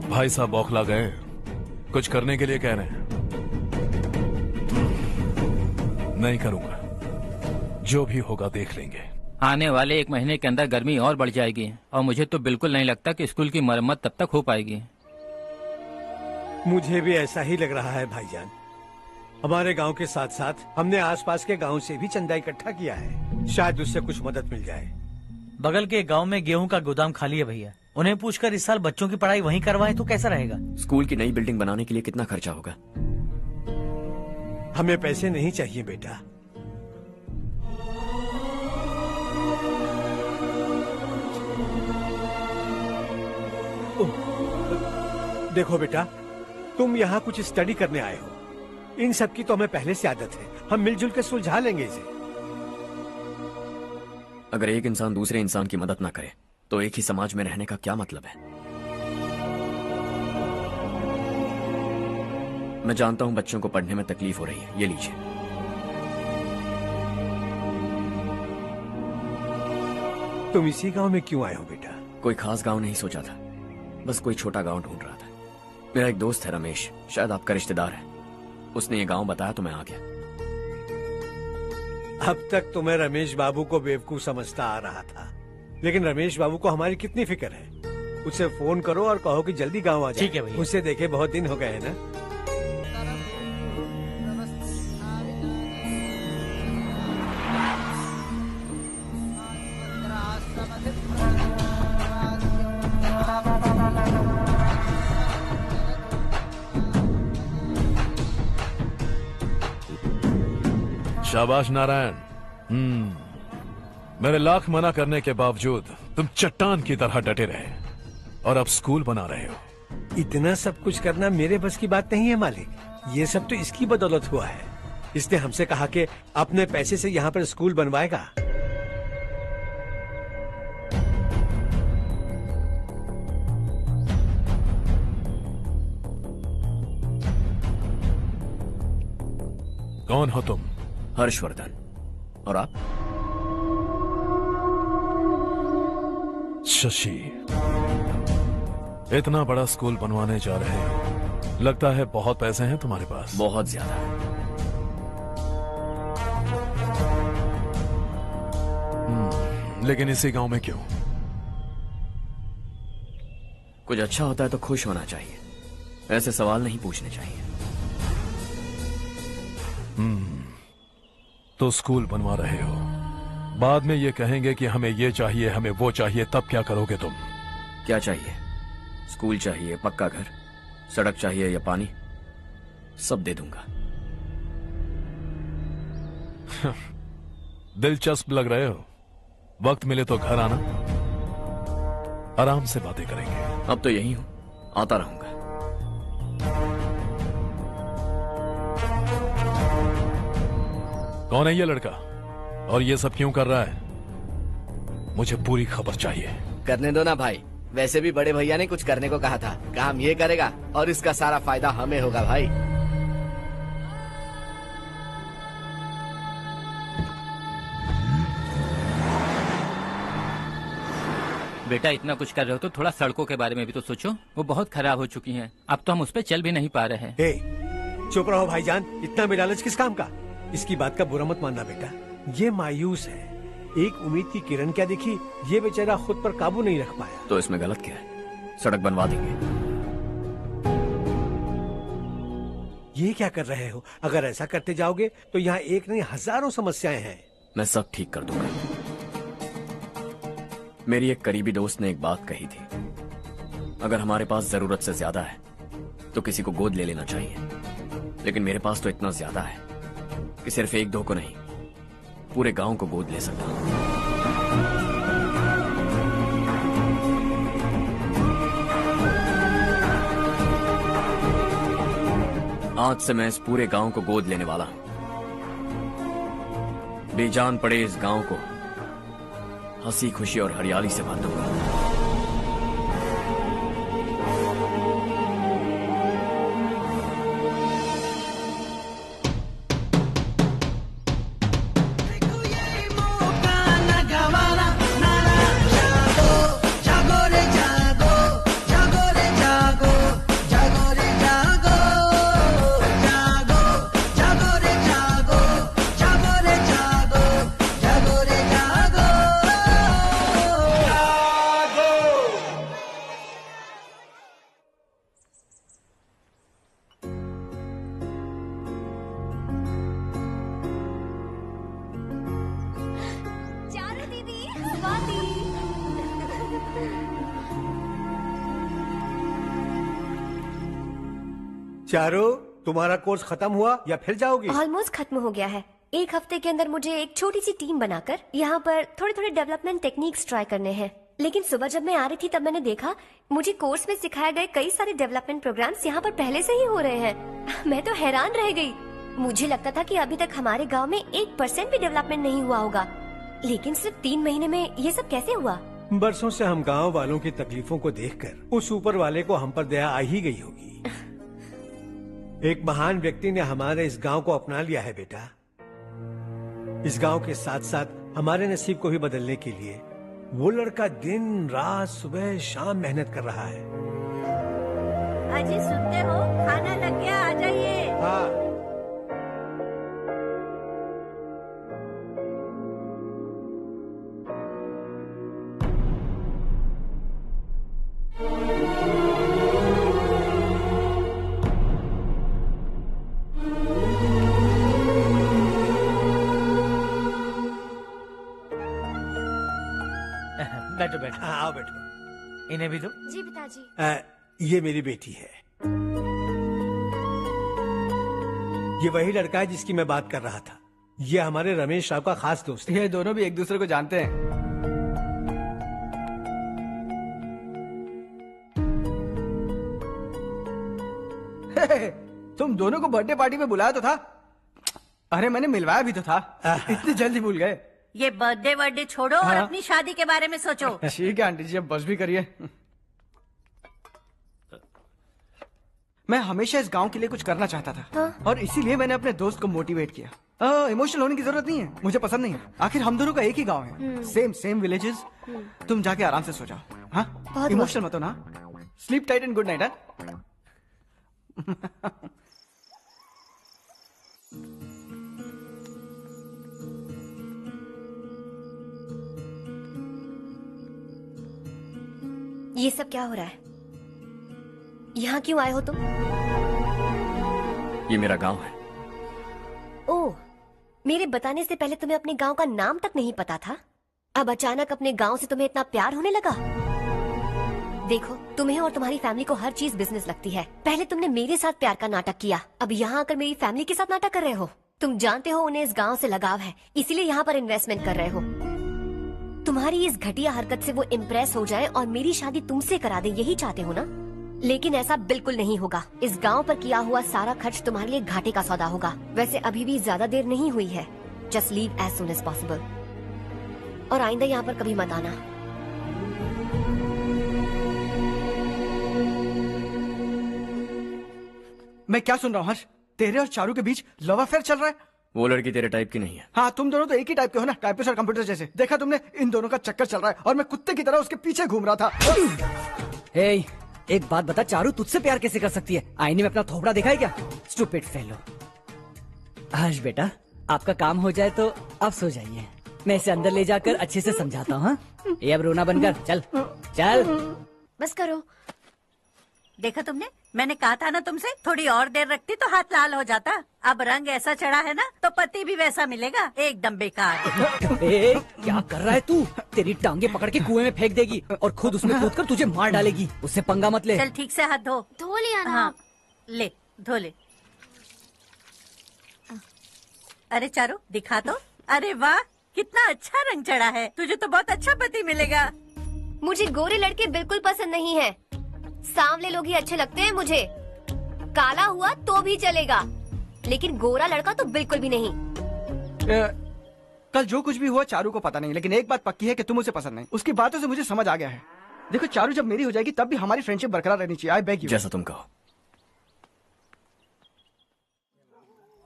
भाई साहब बौखला गए, कुछ करने के लिए कह रहे हैं। नहीं करूंगा, जो भी होगा देख लेंगे। आने वाले 1 महीने के अंदर गर्मी और बढ़ जाएगी और मुझे तो बिल्कुल नहीं लगता कि स्कूल की मरम्मत तब तक हो पाएगी। मुझे भी ऐसा ही लग रहा है भाईजान। हमारे गांव के साथ साथ हमने आसपास के गांव से भी चंदा इकट्ठा किया है, शायद उससे कुछ मदद मिल जाए। बगल के गांव में गेहूं का गोदाम खाली है भैया, उन्हें पूछकर इस साल बच्चों की पढ़ाई वहीं करवाएं तो कैसा रहेगा? स्कूल की नई बिल्डिंग बनाने के लिए कितना खर्चा होगा? हमें पैसे नहीं चाहिए बेटा। देखो बेटा, तुम यहाँ कुछ स्टडी करने आए हो, इन सब की तो हमें पहले से आदत है। हम मिलजुल के सुलझा लेंगे इसे। अगर एक इंसान दूसरे इंसान की मदद ना करे तो एक ही समाज में रहने का क्या मतलब है? मैं जानता हूं बच्चों को पढ़ने में तकलीफ हो रही है, ये लीजिए। तुम इसी गांव में क्यों आए हो बेटा? कोई खास गांव नहीं सोचा था, बस कोई छोटा गांव ढूंढ रहा था। मेरा एक दोस्त है रमेश, शायद आपका रिश्तेदार है, उसने ये गांव बताया तो मैं आ गया। अब तक तो मैं रमेश बाबू को बेवकूफ समझता आ रहा था, लेकिन रमेश बाबू को हमारी कितनी फिक्र है। उसे फोन करो और कहो कि जल्दी गांव आ जाए। ठीक है भैया। उसे देखे बहुत दिन हो गए हैं ना। शाबाश नारायण। मेरे लाख मना करने के बावजूद तुम चट्टान की तरह डटे रहे और अब स्कूल बना रहे हो। इतना सब कुछ करना मेरे बस की बात नहीं है मालिक, ये सब तो इसकी बदौलत हुआ है। इसने हमसे कहा कि अपने पैसे से यहाँ पर स्कूल बनवाएगा। कौन हो तुम? हर्षवर्धन। और आप? शशि। इतना बड़ा स्कूल बनवाने जा रहे हो, लगता है बहुत पैसे हैं तुम्हारे पास। बहुत ज्यादा। लेकिन इसी गांव में क्यों? कुछ अच्छा होता है तो खुश होना चाहिए, ऐसे सवाल नहीं पूछने चाहिए। तो स्कूल बनवा रहे हो, बाद में ये कहेंगे कि हमें ये चाहिए, हमें वो चाहिए, तब क्या करोगे तुम? क्या चाहिए? स्कूल चाहिए, पक्का घर, सड़क चाहिए या पानी, सब दे दूंगा। दिलचस्प लग रहे हो। वक्त मिले तो घर आना, आराम से बातें करेंगे। अब तो यही हूं, आता रहूंगा। कौन है ये लड़का और ये सब क्यों कर रहा है? मुझे पूरी खबर चाहिए। करने दो ना भाई, वैसे भी बड़े भैया ने कुछ करने को कहा था, काम ये करेगा और इसका सारा फायदा हमें होगा भाई। बेटा इतना कुछ कर रहे हो तो थोड़ा सड़कों के बारे में भी तो सोचो, वो बहुत खराब हो चुकी हैं। अब तो हम उस पर चल भी नहीं पा रहे हैं। चुप रहो भाईजान, इतना भी लालच किस काम का? इसकी बात का बुरा मत मानना बेटा, ये मायूस है। एक उम्मीद की किरण क्या दिखी, ये बेचारा खुद पर काबू नहीं रख पाया। तो इसमें गलत क्या है? सड़क बनवा देंगे। ये क्या कर रहे हो? अगर ऐसा करते जाओगे तो यहाँ एक नहीं हजारों समस्याएं हैं। मैं सब ठीक कर दूंगा। मेरी एक करीबी दोस्त ने एक बात कही थी, अगर हमारे पास जरूरत से ज्यादा है तो किसी को गोद ले लेना चाहिए, लेकिन मेरे पास तो इतना ज्यादा है कि सिर्फ एक दो को नहीं, पूरे गांव को गोद ले सकता हूं। आज से मैं इस पूरे गांव को गोद लेने वाला हूं। बेजान पड़े इस गांव को हंसी खुशी और हरियाली से भर दूंगा। चारों, तुम्हारा कोर्स खत्म हुआ या फिर जाओगी? ऑलमोस्ट खत्म हो गया है। एक हफ्ते के अंदर मुझे एक छोटी सी टीम बनाकर यहाँ पर थोड़े थोड़े डेवलपमेंट टेक्निक्स ट्राई करने हैं। लेकिन सुबह जब मैं आ रही थी तब मैंने देखा मुझे कोर्स में सिखाए गए कई सारे डेवलपमेंट प्रोग्राम्स यहाँ पर पहले से ही हो रहे हैं। मैं तो हैरान रह गई। मुझे लगता था कि अभी तक हमारे गाँव में 1% भी डेवलपमेंट नहीं हुआ होगा, लेकिन सिर्फ 3 महीने में ये सब कैसे हुआ? बरसों से हम गांव वालों की तकलीफों को देखकर उस ऊपर वाले को हम पर दया आ ही गई होगी। एक महान व्यक्ति ने हमारे इस गांव को अपना लिया है बेटा। इस गांव के साथ साथ हमारे नसीब को भी बदलने के लिए वो लड़का दिन रात सुबह शाम मेहनत कर रहा है। अजी सुनते हो, खाना लग गया, आ जाइए। हाँ। बैठो बैठो। आओ बैठो। इन्हें भी दो। जी पिताजी। ये मेरी बेटी है। ये वही लड़का है जिसकी मैं बात कर रहा था। ये हमारे रमेश राव का खास दोस्त है। ये दोनों भी एक दूसरे को जानते हैं। तुम दोनों को बर्थडे पार्टी में बुलाया तो था। अरे मैंने मिलवाया भी तो था। इतनी जल्दी भूल गए। ये बर्थडे छोड़ो और अपनी शादी के बारे में सोचो। ठीक है आंटी जी, अब बस भी करिए। मैं हमेशा इस गांव के लिए कुछ करना चाहता था। हाँ? और इसीलिए मैंने अपने दोस्त को मोटिवेट किया। इमोशनल होने की जरूरत नहीं है, मुझे पसंद नहीं है। आखिर हम दोनों का एक ही गांव है, सेम विलेजेस। तुम जाके आराम से सो जाओ। हाँ, इमोशनल मत हो ना। Sleep tight and good night. ये सब क्या हो रहा है? यहाँ क्यों आए हो तुम? ये मेरा गांव है। ओह, मेरे बताने से पहले तुम्हें अपने गांव का नाम तक नहीं पता था? अब अचानक अपने गांव से तुम्हें इतना प्यार होने लगा? देखो, तुम्हें और तुम्हारी फैमिली को हर चीज बिजनेस लगती है। पहले तुमने मेरे साथ प्यार का नाटक किया, अब यहाँ आकर मेरी फैमिली के साथ नाटक कर रहे हो। तुम जानते हो उन्हें इस गांव से लगाव है, इसीलिए यहाँ पर इन्वेस्टमेंट कर रहे हो। तुम्हारी इस घटिया हरकत से वो इम्प्रेस हो जाए और मेरी शादी तुमसे करा दे, यही चाहते हो ना? लेकिन ऐसा बिल्कुल नहीं होगा। इस गांव पर किया हुआ सारा खर्च तुम्हारे लिए घाटे का सौदा होगा। वैसे अभी भी ज्यादा देर नहीं हुई है। Just leave as soon as possible. और आइंदा यहाँ पर कभी मत आना। मैं क्या सुन रहा हूँ हर्ष? तेरे और चारू के बीच लव अफेयर चल रहा है? वो लड़की तेरे टाइप की नहीं है। हाँ, तुम दोनों तो एक ही टाइप के हो ना, टाइपिस्ट और कंप्यूटर जैसे। देखा तुमने, इन दोनों का चक्कर चल रहा है और मैं कुत्ते की तरह उसके पीछे घूम रहा था। हे, एक बात बता, चारू तुझसे प्यार कैसे कर सकती है? आईने में अपना थोपड़ा देखा है क्या? Stupid fellow. हर्ष बेटा, आपका काम हो जाए तो अब सो जाइए। मैं इसे अंदर ले जाकर अच्छे से समझाता हूँ। ये अब रोना बनकर चल चल। बस करो। देखा तुमने, मैंने कहा था ना तुमसे, थोड़ी और देर रखती तो हाथ लाल हो जाता। अब रंग ऐसा चढ़ा है ना तो पति भी वैसा मिलेगा। एकदम बेकार। क्या कर रहा है तू? तेरी टांगे पकड़ के कुएं में फेंक देगी और खुद उसमें कूदकर तुझे मार डालेगी। उससे पंगा मत ले। चल ठीक से हाथ धो। धो लिया ना। हाँ, ले धो ले। अरे चारू दिखा तो। अरे वाह, कितना अच्छा रंग चढ़ा है। तुझे तो बहुत अच्छा पति मिलेगा। मुझे गोरे लड़के बिल्कुल पसंद नहीं है। सांवले लोग ही अच्छे लगते हैं मुझे। काला हुआ तो भी चलेगा, लेकिन गोरा लड़का तो बिल्कुल भी नहीं। कल जो कुछ भी हुआ चारू को पता नहीं, लेकिन एक बात पक्की है कि तुम उसे पसंद नहीं। उसकी बातों से मुझे समझ आ गया है। देखो चारू जब मेरी हो जाएगी तब भी हमारी फ्रेंडशिप बरकरार रहनी चाहिए। I beg you. जैसा तुम कहो।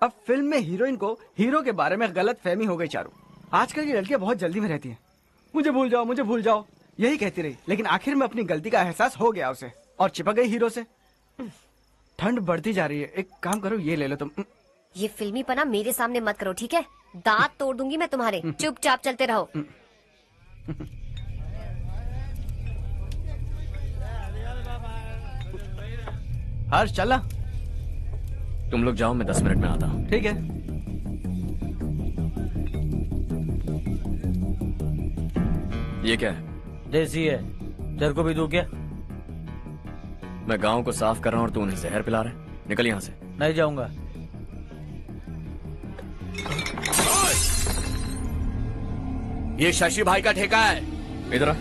अब फिल्म में हीरोइन को हीरो के बारे में गलत फहमी हो गई चारू। आजकल की लड़कियां बहुत जल्दी में रहती हैं। मुझे भूल जाओ, मुझे भूल जाओ, यही कहती रही, लेकिन आखिर में अपनी गलती का एहसास हो गया उसे और चिपक गई हीरो से। ठंड बढ़ती जा रही है, एक काम करो ये ले लो तुम। ये फिल्मी पना मेरे सामने मत करो, ठीक है? दांत तोड़ दूंगी मैं तुम्हारे। चुपचाप चलते रहो। हर्ष चला। तुम लोग जाओ, मैं 10 मिनट में आता हूँ। ठीक है। ये क्या है? देसी है। तेरे को भी दूं क्या? मैं गांव को साफ कर रहा हूँ और तू उन्हें जहर पिला रहा है। निकल यहाँ से। नहीं जाऊंगा। ये शशि भाई का ठेका है। इधर आ।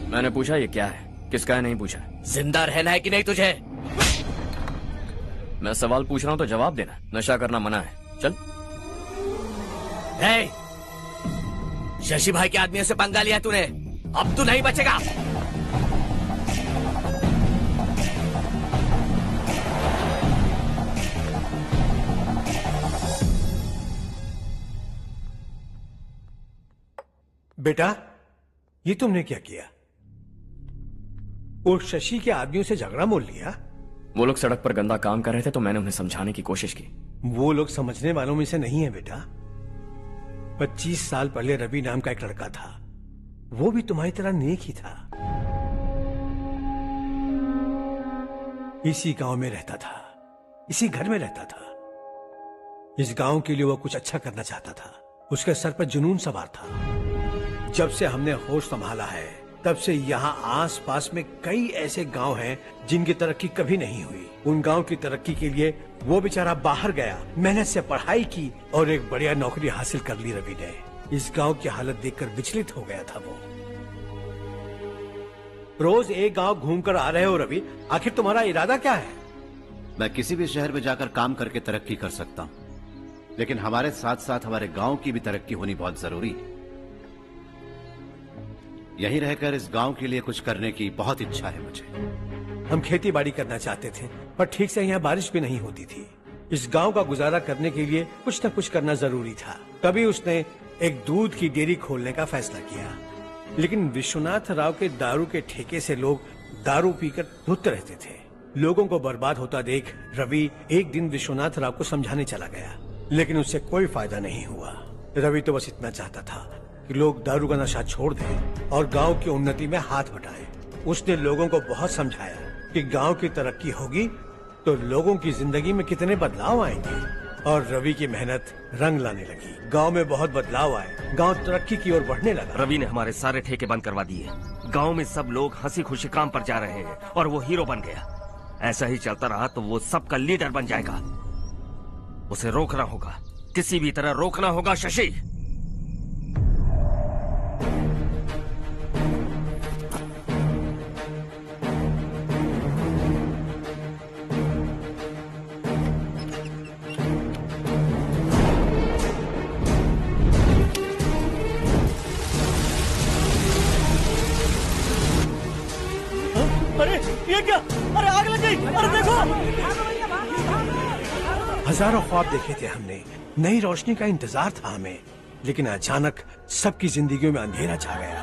मैंने पूछा ये क्या है, किसका है नहीं पूछा। जिंदा रहना है कि नहीं तुझे? मैं सवाल पूछ रहा हूँ तो जवाब देना। नशा करना मना है। चल। hey! शशि भाई के आदमियों से पंगा लिया तूने, अब तू नहीं बचेगा। बेटा, ये तुमने क्या किया? वो शशि के आदमियों से झगड़ा मोल लिया? वो लोग सड़क पर गंदा काम कर रहे थे तो मैंने उन्हें समझाने की कोशिश की। वो लोग समझने वालों में से नहीं है बेटा। 25 साल पहले रवि नाम का एक लड़का था, वो भी तुम्हारी तरह नेक ही था। इसी गांव में रहता था, इसी घर में रहता था। इस गांव के लिए वो कुछ अच्छा करना चाहता था। उसके सर पर जुनून सवार था। जब से हमने होश संभाला है तब से यहाँ आस पास में कई ऐसे गांव हैं जिनकी तरक्की कभी नहीं हुई। उन गांव की तरक्की के लिए वो बेचारा बाहर गया, मेहनत से पढ़ाई की और एक बढ़िया नौकरी हासिल कर ली रवि ने। इस गांव की हालत देखकर विचलित हो गया था वो। रोज एक गांव घूमकर आ रहे हो रवि, आखिर तुम्हारा इरादा क्या है? मैं किसी भी शहर में जाकर काम करके तरक्की कर सकता हूँ, लेकिन हमारे साथ साथ हमारे गांव की भी तरक्की होनी बहुत जरूरी है। यहीं रहकर इस गांव के लिए कुछ करने की बहुत इच्छा है मुझे। हम खेती बाड़ी करना चाहते थे, पर ठीक से यहाँ बारिश भी नहीं होती थी। इस गांव का गुजारा करने के लिए कुछ न कुछ करना जरूरी था। तभी उसने एक दूध की डेयरी खोलने का फैसला किया। लेकिन विश्वनाथ राव के दारू के ठेके से लोग दारू पीकर धुत रहते थे। लोगों को बर्बाद होता देख रवि एक दिन विश्वनाथ राव को समझाने चला गया, लेकिन उससे कोई फायदा नहीं हुआ। रवि तो बस इतना चाहता था कि लोग दारू का नशा छोड़ दें और गांव की उन्नति में हाथ बटाएं। उसने लोगों को बहुत समझाया कि गांव की तरक्की होगी तो लोगों की जिंदगी में कितने बदलाव आएंगे, और रवि की मेहनत रंग लाने लगी। गांव में बहुत बदलाव आए, गांव तरक्की की ओर बढ़ने लगा। रवि ने हमारे सारे ठेके बंद करवा दिए। गांव में सब लोग हंसी खुशी काम पर जा रहे हैं और वो हीरो बन गया। ऐसा ही चलता रहा तो वो सबका लीडर बन जाएगा। उसे रोकना होगा, किसी भी तरह रोकना होगा शशि। अरे ये क्या? अरे आग लग गई! अरे देखो! हजारों ख्वाब देखे थे हमने, नई रोशनी का इंतजार था हमें, लेकिन अचानक सबकी जिंदगियों में अंधेरा छा गया।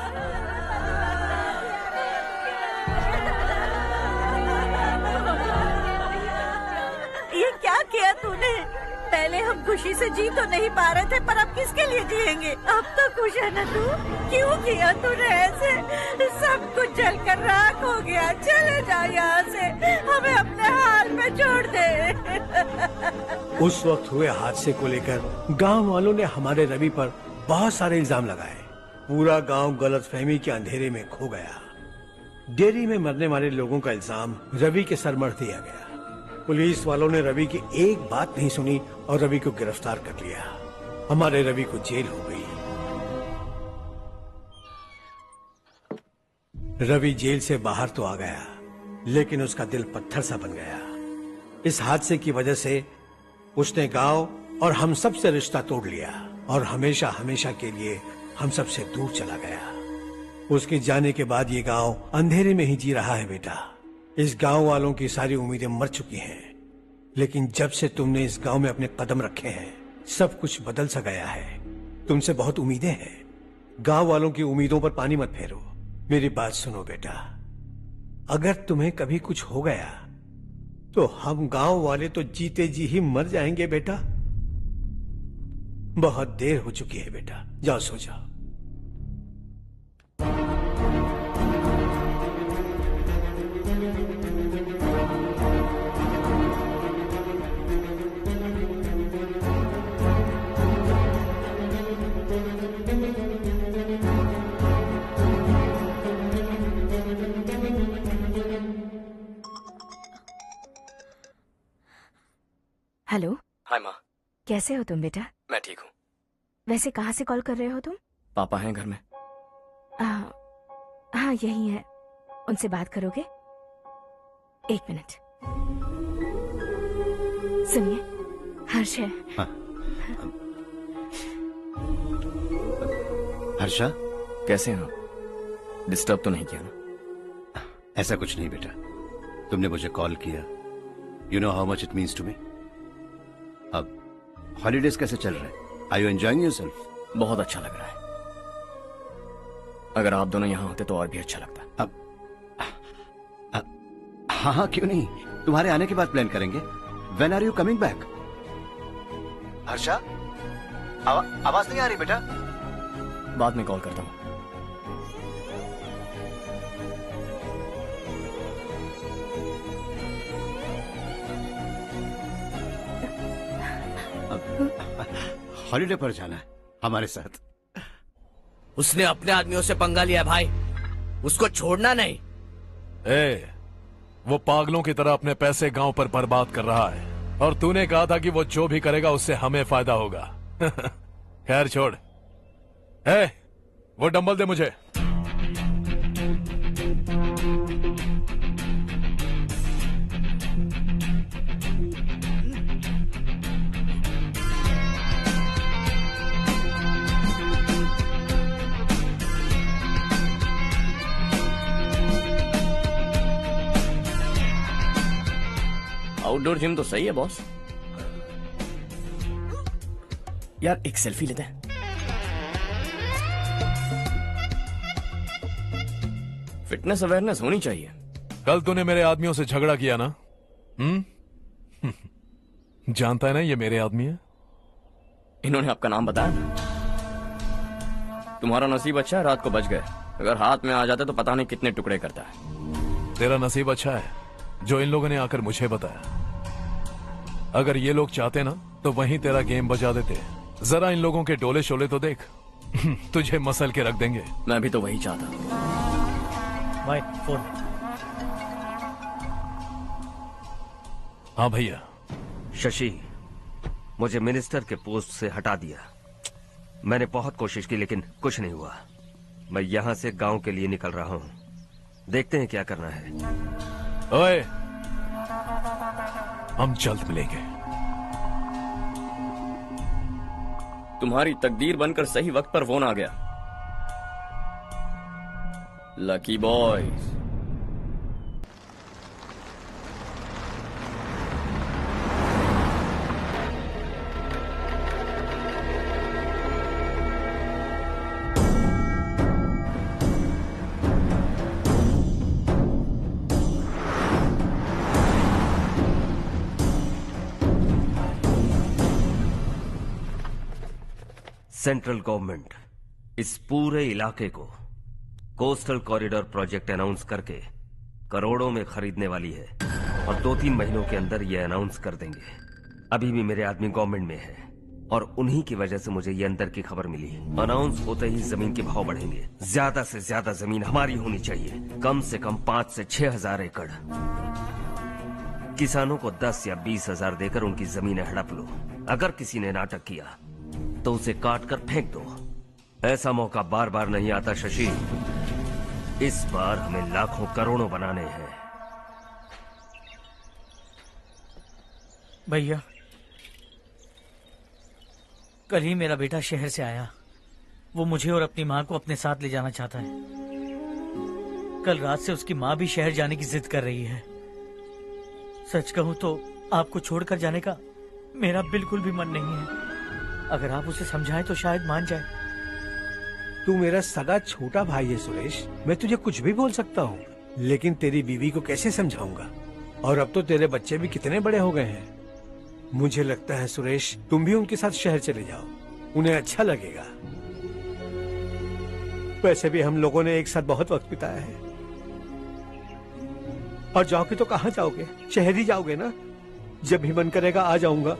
ये क्या किया तूने? पहले हम खुशी से जी तो नहीं पा रहे थे, पर अब किसके लिए जिएंगे? अब तो खुश है ना तू? क्यों किया तूने ऐसे? सब कुछ जलकर राख हो गया। चले जा यहाँ से, हमें अपने हाल में छोड़ दे। उस वक्त हुए हादसे को लेकर गांव वालों ने हमारे रवि पर बहुत सारे इल्जाम लगाए। पूरा गांव गलतफहमी के अंधेरे में खो गया। डेयरी में मरने वाले लोगों का इल्जाम रवि के सर मढ़ दिया गया। पुलिस वालों ने रवि की एक बात नहीं सुनी और रवि को गिरफ्तार कर लिया। हमारे रवि को जेल हो गई। रवि जेल से बाहर तो आ गया, लेकिन उसका दिल पत्थर सा बन गया। इस हादसे की वजह से उसने गांव और हम सब से रिश्ता तोड़ लिया और हमेशा हमेशा के लिए हम सब से दूर चला गया। उसके जाने के बाद ये गांव अंधेरे में ही जी रहा है बेटा। इस गांव वालों की सारी उम्मीदें मर चुकी हैं, लेकिन जब से तुमने इस गांव में अपने कदम रखे हैं सब कुछ बदल सा गया है। तुमसे बहुत उम्मीदें हैं। गांव वालों की उम्मीदों पर पानी मत फेरो। मेरी बात सुनो बेटा, अगर तुम्हें कभी कुछ हो गया तो हम गांव वाले तो जीते जी ही मर जाएंगे बेटा। बहुत देर हो चुकी है बेटा, जाओ सो जाओ। हेलो। हाय माँ। कैसे हो तुम बेटा? मैं ठीक हूँ। वैसे कहाँ से कॉल कर रहे हो तुम? पापा हैं घर में। हाँ यही है। उनसे बात करोगे? एक मिनट। सुनिए, हर्ष है। हाँ। हर्षा, कैसे हैं आप? डिस्टर्ब तो नहीं किया ना? ऐसा कुछ नहीं बेटा, तुमने मुझे कॉल किया। You know how much it means to me. अब हॉलीडेज कैसे चल रहे हैं? Are you enjoying yourself? बहुत अच्छा लग रहा है। अगर आप दोनों यहाँ होते तो और भी अच्छा लगता। हाँ हाँ, क्यों नहीं, तुम्हारे आने के बाद प्लान करेंगे। When are you coming back? Harsha, आवाज नहीं आ रही बेटा। बाद में कॉल करता हूँ। हॉलीडे पर जाना है हमारे साथ। उसने अपने आदमियों से पंगा लिया भाई, उसको छोड़ना नहीं। वो पागलों की तरह अपने पैसे गांव पर बर्बाद कर रहा है और तूने कहा था कि वो जो भी करेगा उससे हमें फायदा होगा। खैर छोड़। वो डंबल दे मुझे। आउटडोर जिम तो सही है बॉस। यार एक सेल्फी लेते हैं। फिटनेस अवेयरनेस होनी चाहिए। कल तूने मेरे आदमियों से झगड़ा किया ना? जानता है ना ये मेरे आदमी है। इन्होंने आपका नाम बताया? तुम्हारा नसीब अच्छा है रात को बच गए, अगर हाथ में आ जाते तो पता नहीं कितने टुकड़े करता है। तेरा नसीब अच्छा है जो इन लोगों ने आकर मुझे बताया। अगर ये लोग चाहते ना तो वहीं तेरा गेम बजा देते। जरा इन लोगों के डोले शोले तो देख। तुझे मसल के रख देंगे। मैं भी तो वही चाहता। भाई फोन। हाँ भैया। शशि, मुझे मिनिस्टर के पोस्ट से हटा दिया। मैंने बहुत कोशिश की लेकिन कुछ नहीं हुआ। मैं यहाँ से गांव के लिए निकल रहा हूँ। देखते हैं क्या करना है। ओए, हम जल्द मिलेंगे। तुम्हारी तकदीर बनकर सही वक्त पर फोन आ गया। Lucky boys. सेंट्रल गवर्नमेंट इस पूरे इलाके को कोस्टल कॉरिडोर प्रोजेक्ट अनाउंस करके करोड़ों में खरीदने वाली है और 2-3 महीनों के अंदर ये अनाउंस कर देंगे। अभी भी मेरे आदमी गवर्नमेंट में है और उन्हीं की वजह से मुझे ये अंदर की खबर मिली। अनाउंस होते ही जमीन के भाव बढ़ेंगे। ज्यादा से ज्यादा जमीन हमारी होनी चाहिए, कम से कम 5 से 6 हजार एकड़। किसानों को 10 या 20 हजार देकर उनकी जमीनें हड़प लो। अगर किसी ने नाटक किया तो उसे काट कर फेंक दो। ऐसा मौका बार बार नहीं आता शशि। इस बार हमें लाखों करोड़ों बनाने हैं। भैया, कल ही मेरा बेटा शहर से आया। वो मुझे और अपनी माँ को अपने साथ ले जाना चाहता है। कल रात से उसकी माँ भी शहर जाने की जिद कर रही है। सच कहूँ तो आपको छोड़कर जाने का मेरा बिल्कुल भी मन नहीं है। अगर आप उसे समझाएं तो शायद मान जाए। तू मेरा सगा छोटा भाई है सुरेश, मैं तुझे कुछ भी बोल सकता हूँ, लेकिन तेरी बीवी को कैसे समझाऊंगा? और अब तो तेरे बच्चे भी कितने बड़े हो गए हैं। मुझे लगता है सुरेश, तुम भी उनके साथ शहर चले जाओ, उन्हें अच्छा लगेगा। वैसे भी हम लोगों ने एक साथ बहुत वक्त बिताया है। और जाओगे तो कहाँ जाओगे? शहर ही जाओगे ना? जब भी मन करेगा आ जाऊंगा।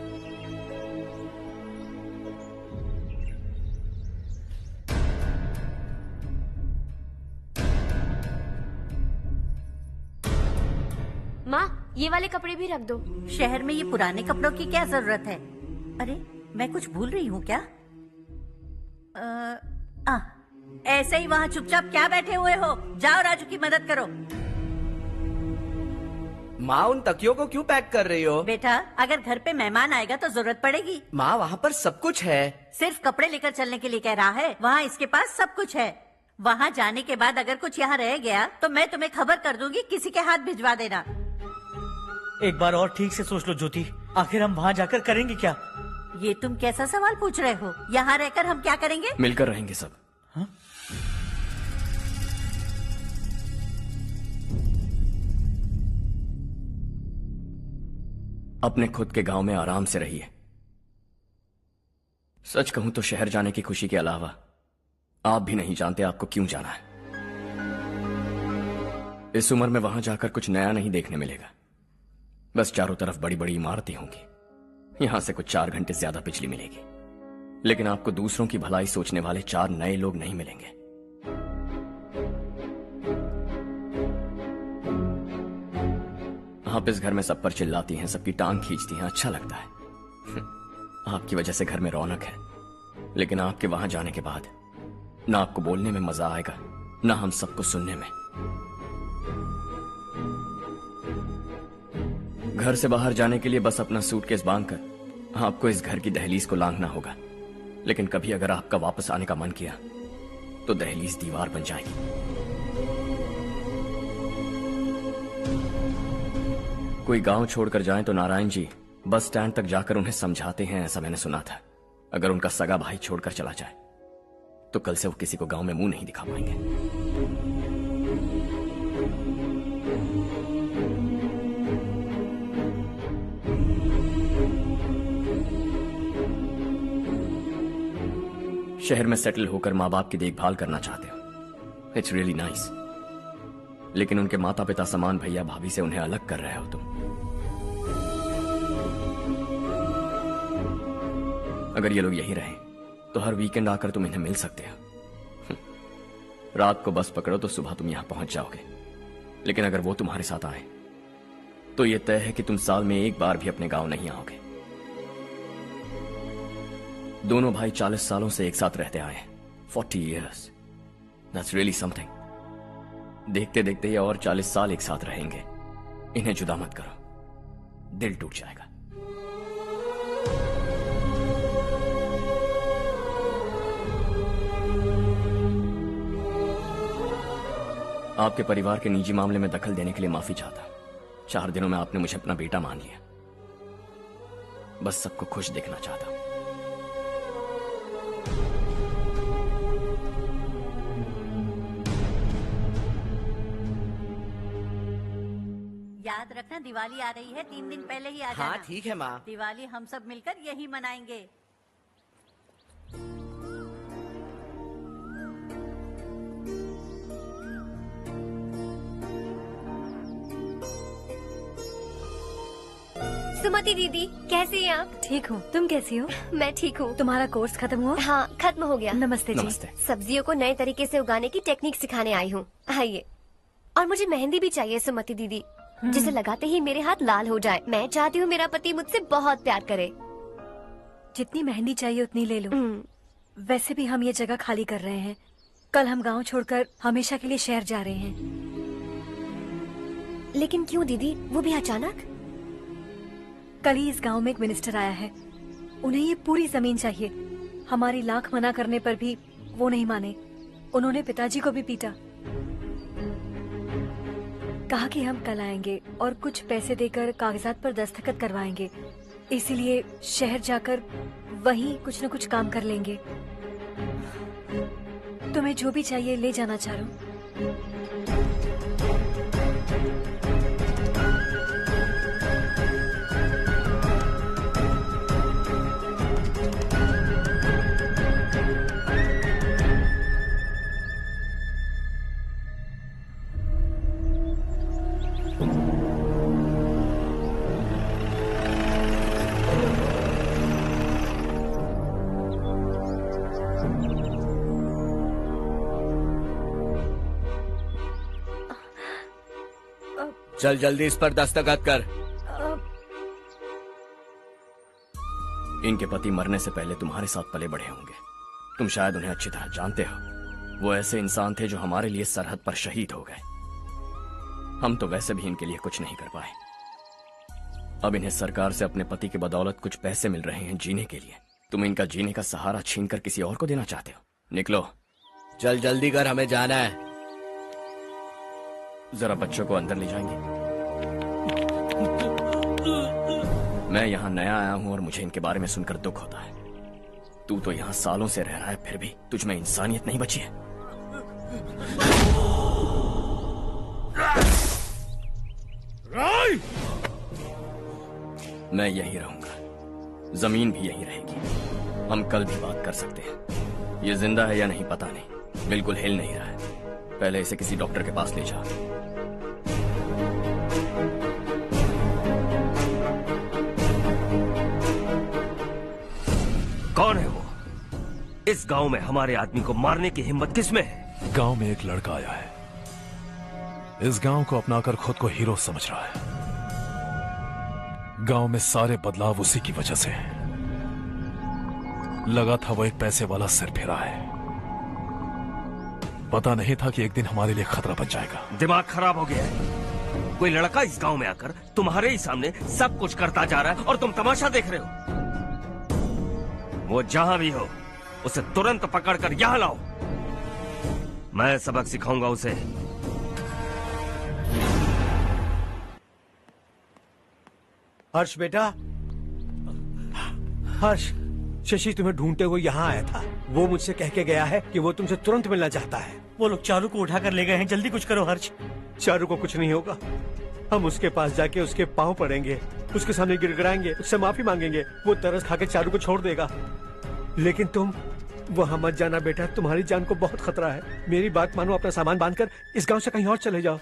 माँ, ये वाले कपड़े भी रख दो। शहर में ये पुराने कपड़ों की क्या जरूरत है? अरे, मैं कुछ भूल रही हूँ क्या? ऐसे ही वहाँ चुपचाप क्या बैठे हुए हो? जाओ राजू की मदद करो। माँ, उन तकियों को क्यों पैक कर रही हो? बेटा, अगर घर पे मेहमान आएगा तो जरूरत पड़ेगी। माँ, वहाँ पर सब कुछ है। सिर्फ कपड़े लेकर चलने के लिए कह रहा है? वहाँ इसके पास सब कुछ है। वहाँ जाने के बाद अगर कुछ यहाँ रह गया तो मैं तुम्हें खबर कर दूंगी, किसी के हाथ भिजवा देना। एक बार और ठीक से सोच लो ज्योति, आखिर हम वहाँ जाकर करेंगे क्या? ये तुम कैसा सवाल पूछ रहे हो? यहाँ रहकर हम क्या करेंगे? मिलकर रहेंगे सब। हाँ? अपने खुद के गांव में आराम से रहिए। सच कहूं तो शहर जाने की खुशी के अलावा आप भी नहीं जानते आपको क्यों जाना है। इस उम्र में वहां जाकर कुछ नया नहीं देखने मिलेगा। बस चारों तरफ बड़ी बड़ी इमारतें होंगी। यहां से कुछ 4 घंटे ज्यादा बिजली मिलेगी, लेकिन आपको दूसरों की भलाई सोचने वाले 4 नए लोग नहीं मिलेंगे। आप इस घर में सब पर चिल्लाती हैं, सबकी टांग खींचती हैं, अच्छा लगता है। आपकी वजह से घर में रौनक है, लेकिन आपके वहां जाने के बाद ना आपको बोलने में मजा आएगा, ना हम सबको सुनने में। घर से बाहर जाने के लिए बस अपना सूटकेस बांधकर आपको इस घर की दहलीज को लांघना होगा। लेकिन कभी अगर आपका वापस आने का मन किया तो दहलीज दीवार बन जाएगी। कोई गांव छोड़कर जाएं तो नारायण जी बस स्टैंड तक जाकर उन्हें समझाते हैं, ऐसा मैंने सुना था। अगर उनका सगा भाई छोड़कर चला जाए तो कल से वो किसी को गांव में मुंह नहीं दिखा पाएंगे। शहर में सेटल होकर माँ बाप की देखभाल करना चाहते हो, इट्स रियली नाइस। लेकिन उनके माता पिता समान भैया भाभी से उन्हें अलग कर रहे हो तुम। अगर ये लोग यही रहे तो हर वीकेंड आकर तुम इन्हें मिल सकते हो। रात को बस पकड़ो तो सुबह तुम यहां पहुंच जाओगे। लेकिन अगर वो तुम्हारे साथ आए तो ये तय है कि तुम साल में एक बार भी अपने गांव नहीं आओगे। दोनों भाई 40 सालों से एक साथ रहते आए, 40 years, that's really something। देखते देखते ये और 40 साल एक साथ रहेंगे। इन्हें जुदा मत करो, दिल टूट जाएगा। आपके परिवार के निजी मामले में दखल देने के लिए माफी चाहता। 4 दिनों में आपने मुझे अपना बेटा मान लिया। बस सबको खुश देखना चाहता। याद रखना, दिवाली आ रही है, 3 दिन पहले ही आ जाना। हाँ ठीक है माँ। दिवाली हम सब मिलकर यही मनाएंगे। सुमति दीदी, कैसे हैं आप? ठीक हूँ, तुम कैसी हो? मैं ठीक हूँ। तुम्हारा कोर्स खत्म हुआ? हाँ, खत्म हो गया। नमस्ते जी। नमस्ते। सब्जियों को नए तरीके से उगाने की टेक्निक सिखाने आई हूँ। आइए। और मुझे मेहंदी भी चाहिए सुमति दीदी, जिसे लगाते ही मेरे हाथ लाल हो जाए। मैं चाहती हूँ मेरा पति मुझसे बहुत प्यार करे। जितनी मेहंदी चाहिए उतनी ले लो। वैसे भी हम ये जगह खाली कर रहे हैं। कल हम गांव छोड़कर हमेशा के लिए शहर जा रहे हैं। लेकिन क्यों दीदी, वो भी अचानक? कल ही इस गांव में एक मिनिस्टर आया है, उन्हें ये पूरी जमीन चाहिए। हमारी लाख मना करने पर भी वो नहीं माने। उन्होंने पिताजी को भी पीटा। कहा कि हम कल आएंगे और कुछ पैसे देकर कागजात पर दस्तखत करवाएंगे। इसीलिए शहर जाकर वहीं कुछ न कुछ काम कर लेंगे। तुम्हें जो भी चाहिए ले जाना चारू। चल जल्दी इस पर दस्तखत कर। इनके पति मरने से पहले तुम्हारे साथ पले बढ़े होंगे। तुम शायद उन्हें अच्छी तरह जानते हो। वो ऐसे इंसान थे जो हमारे लिए सरहद पर शहीद हो गए। हम तो वैसे भी इनके लिए कुछ नहीं कर पाए। अब इन्हें सरकार से अपने पति की बदौलत कुछ पैसे मिल रहे हैं जीने के लिए। तुम इनका जीने का सहारा छीनकर किसी और को देना चाहते हो। निकलो, चल जल्दी कर, हमें जाना है। जरा बच्चों को अंदर ले जाएंगे। मैं यहाँ नया आया हूँ और मुझे इनके बारे में सुनकर दुख होता है। तू तो यहाँ सालों से रह रहा है, फिर भी तुझ में इंसानियत नहीं बची है। मैं यहीं रहूंगा, जमीन भी यहीं रहेगी। हम कल भी बात कर सकते हैं। ये जिंदा है या नहीं पता नहीं, बिल्कुल हिल नहीं रहा है। पहले इसे किसी डॉक्टर के पास ले जा। कौन है वो? इस गांव में हमारे आदमी को मारने की हिम्मत किसमें है? गांव में एक लड़का आया है। इस गांव को अपनाकर खुद को हीरो समझ रहा है। गांव में सारे बदलाव उसी की वजह से है। लगा था वो एक पैसे वाला सिरफिरा है। पता नहीं था कि एक दिन हमारे लिए खतरा बन जाएगा। दिमाग खराब हो गया है। कोई लड़का इस गांव में आकर तुम्हारे ही सामने सब कुछ करता जा रहा है और तुम तमाशा देख रहे हो। वो जहां भी हो उसे तुरंत पकड़कर यहां लाओ। मैं सबक सिखाऊंगा उसे। हर्ष बेटा, हर्ष, शशि तुम्हें ढूंढते हुए यहाँ आया था। वो मुझसे कह के गया है कि वो तुमसे तुरंत मिलना चाहता है। वो लोग चारू को उठाकर ले गए हैं, जल्दी कुछ करो हर्ष। चारू को कुछ नहीं होगा। हम उसके पास जाके उसके पांव पड़ेंगे, उसके सामने गिड़गिड़ाएंगे, उससे माफी मांगेंगे। वो तरस खा के चारू को छोड़ देगा। लेकिन तुम वहां मत जाना बेटा, तुम्हारी जान को बहुत खतरा है। मेरी बात मानो, अपना सामान बांधकर इस गांव से कहीं और चले जाओ।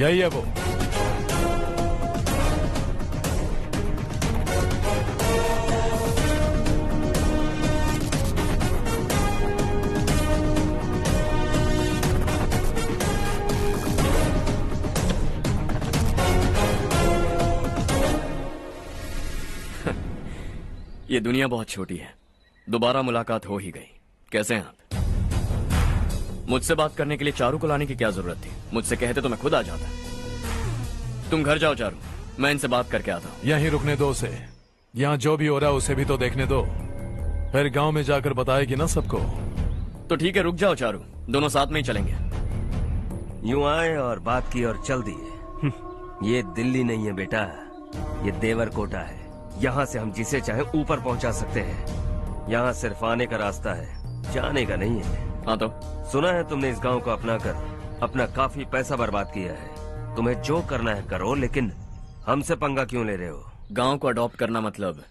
यही है वो। ये दुनिया बहुत छोटी है। दोबारा मुलाकात हो ही गई। कैसे हैं आप? मुझसे बात करने के लिए चारू को लाने की क्या जरूरत थी? मुझसे कहते तो मैं खुद आ जाता। तुम घर जाओ चारू, मैं इनसे बात करके आता हूँ। यहीं रुकने दो उसे। यहाँ जो भी हो रहा है उसे भी तो देखने दो। फिर गांव में जाकर बताएगी ना सबको। तो ठीक है, रुक जाओ चारू, दोनों साथ में ही चलेंगे। यूं आए और बात की और चल दिए। ये दिल्ली नहीं है बेटा, ये देवरकोटा है। यहाँ से हम जिसे चाहे ऊपर पहुँचा सकते हैं। यहाँ सिर्फ आने का रास्ता है, जाने का नहीं है। हाँ तो सुना है तुमने इस गांव को अपना कर अपना काफी पैसा बर्बाद किया है। तुम्हें जो करना है करो, लेकिन हमसे पंगा क्यों ले रहे हो? गांव को अडॉप्ट करना मतलब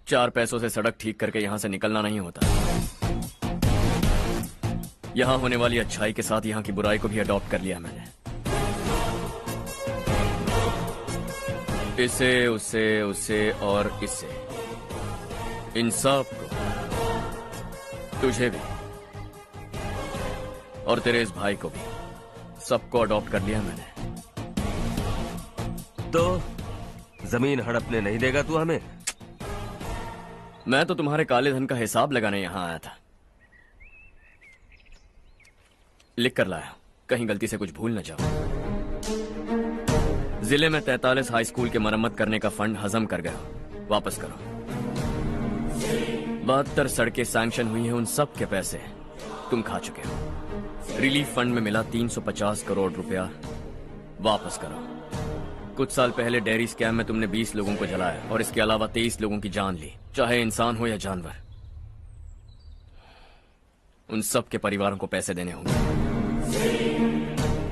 4 पैसों से सड़क ठीक करके यहाँ से निकलना नहीं होता। यहाँ होने वाली अच्छाई के साथ यहाँ की बुराई को भी अडॉप्ट कर लिया मैंने। इसे, उसे, उसे और इससे, इन सब को, तुझे भी और तेरे इस भाई को भी, सबको अडॉप्ट कर लिया मैंने। तो जमीन हड़पने नहीं देगा तू हमें? मैं तो तुम्हारे काले धन का हिसाब लगाने यहां आया था। लिख कर लाया, कहीं गलती से कुछ भूल न जाओ। जिले में 43 हाई स्कूल के मरम्मत करने का फंड हजम कर गया, वापस करो। 72 सड़कें सैंक्शन हुई हैं, उन सब के पैसे तुम खा चुके हो। रिलीफ फंड में मिला 350 करोड़ रुपया, वापस करो। कुछ साल पहले डेयरी स्कैम में तुमने 20 लोगों को जलाया और इसके अलावा 23 लोगों की जान ली, चाहे इंसान हो या जानवर। उन सब के परिवारों को पैसे देने होंगे।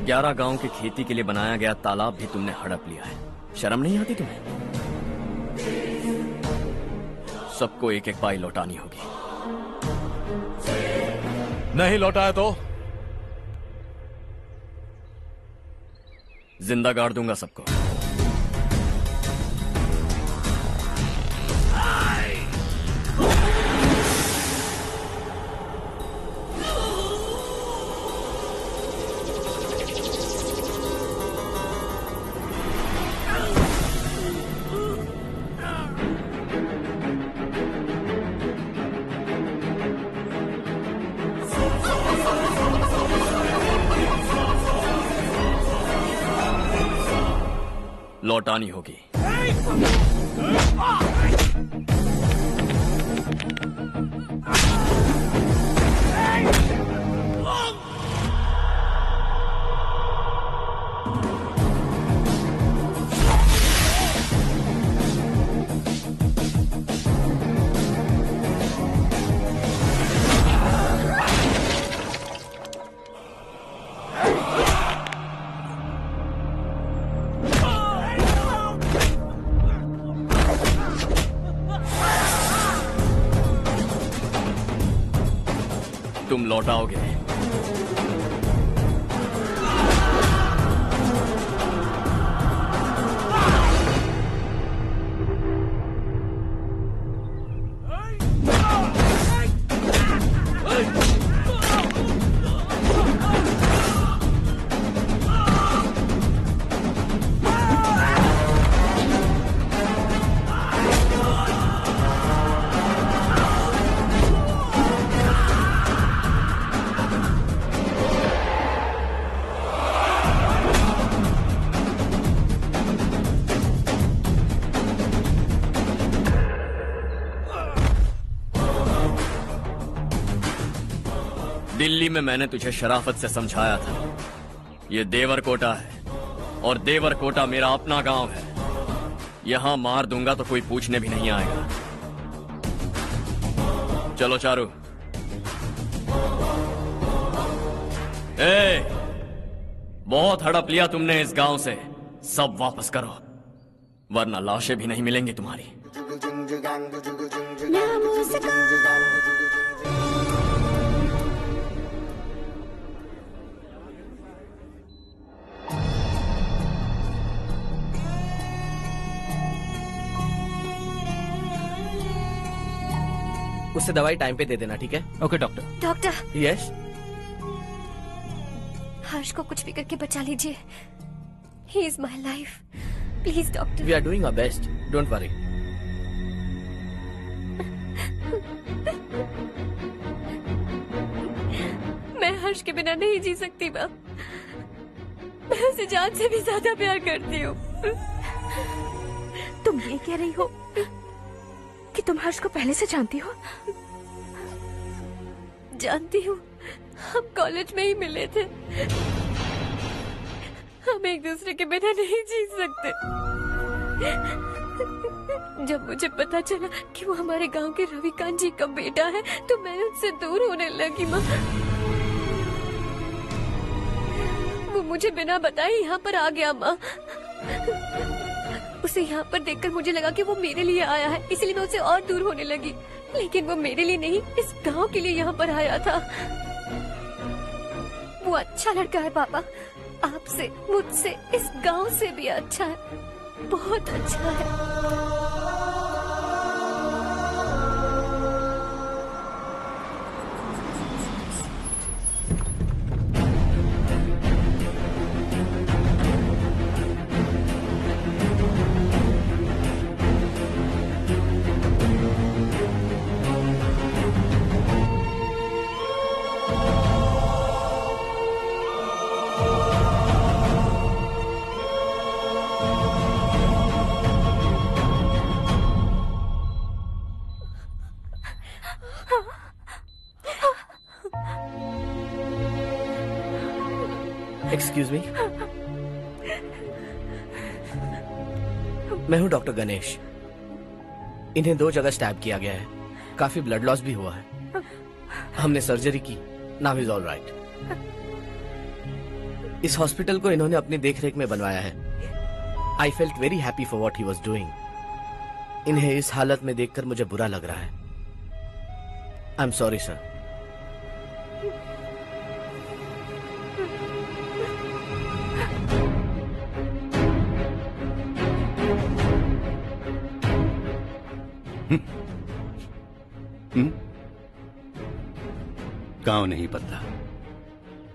11 गांव की खेती के लिए बनाया गया तालाब भी तुमने हड़प लिया है। शर्म नहीं आती तुम्हें? सबको एक एक पाई लौटानी होगी। नहीं लौटाया तो जिंदा गाड़ दूंगा सबको। लौटानी होगी। तुम लौटाओगे। दिल्ली में मैंने तुझे शराफत से समझाया था, ये देवरकोटा है और देवरकोटा मेरा अपना गांव है। यहां मार दूंगा तो कोई पूछने भी नहीं आएगा। चलो चारू। बहुत हड़प लिया तुमने इस गांव से, सब वापस करो वरना लाशें भी नहीं मिलेंगी तुम्हारी। उससे दवाई टाइम पे दे देना, ठीक है? Okay doctor. Doctor. Yes. Harsh को कुछ भी करके बचा लीजिए। He is my life, please doctor. We are doing our best, don't worry. मैं हर्ष के बिना नहीं जी सकती मैम। मैं उसे जान से भी ज्यादा प्यार करती हूँ। तुम ये कह रही हो कि तुम हर्ष को पहले से जानती हो? जानती हूँ, हम कॉलेज में ही मिले थे। हम एक दूसरे के बिना नहीं जी सकते। जब मुझे पता चला कि वो हमारे गांव के रविकांत जी का बेटा है तो मैं उनसे दूर होने लगी माँ। वो मुझे बिना बताए यहाँ पर आ गया माँ। उसे यहाँ पर देखकर मुझे लगा कि वो मेरे लिए आया है, इसलिए मैं उससे और दूर होने लगी। लेकिन वो मेरे लिए नहीं, इस गांव के लिए यहाँ पर आया था। वो अच्छा लड़का है पापा, आपसे, मुझसे, इस गांव से भी अच्छा है, बहुत अच्छा है। एक्सक्यूज मी, मैं हूं डॉक्टर गणेश। इन्हें 2 जगह स्टैब किया गया है, काफी ब्लड लॉस भी हुआ है। हमने सर्जरी की, नाउ इज ऑल राइट। इस हॉस्पिटल को इन्होंने अपनी देखरेख में बनवाया है। I felt very happy for what he was doing. इन्हें इस हालत में देखकर मुझे बुरा लग रहा है। I am sorry sir. गांव नहीं बदला,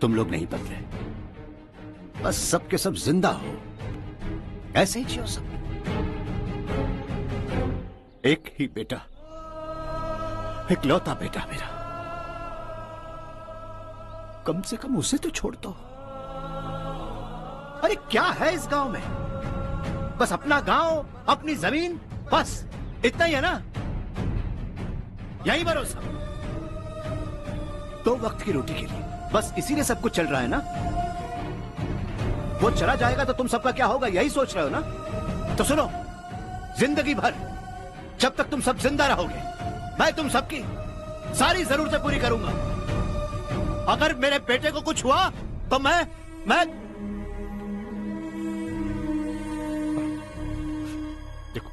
तुम लोग नहीं बदले, बस सब के सब जिंदा हो, ऐसे ही जियो सब। एक ही बेटा, इकलौता बेटा मेरा, कम से कम उसे तो छोड़ दो। अरे क्या है इस गांव में? बस अपना गांव, अपनी जमीन, बस इतना ही है ना? यही भरोसा, 2 वक्त की रोटी के लिए, बस इसीलिए सब कुछ चल रहा है ना? वो चला जाएगा तो तुम सबका क्या होगा, यही सोच रहे हो ना? तो सुनो, जिंदगी भर जब तक तुम सब जिंदा रहोगे, मैं तुम सबकी सारी जरूरतें पूरी करूंगा। अगर मेरे बेटे को कुछ हुआ तो मैं देखो,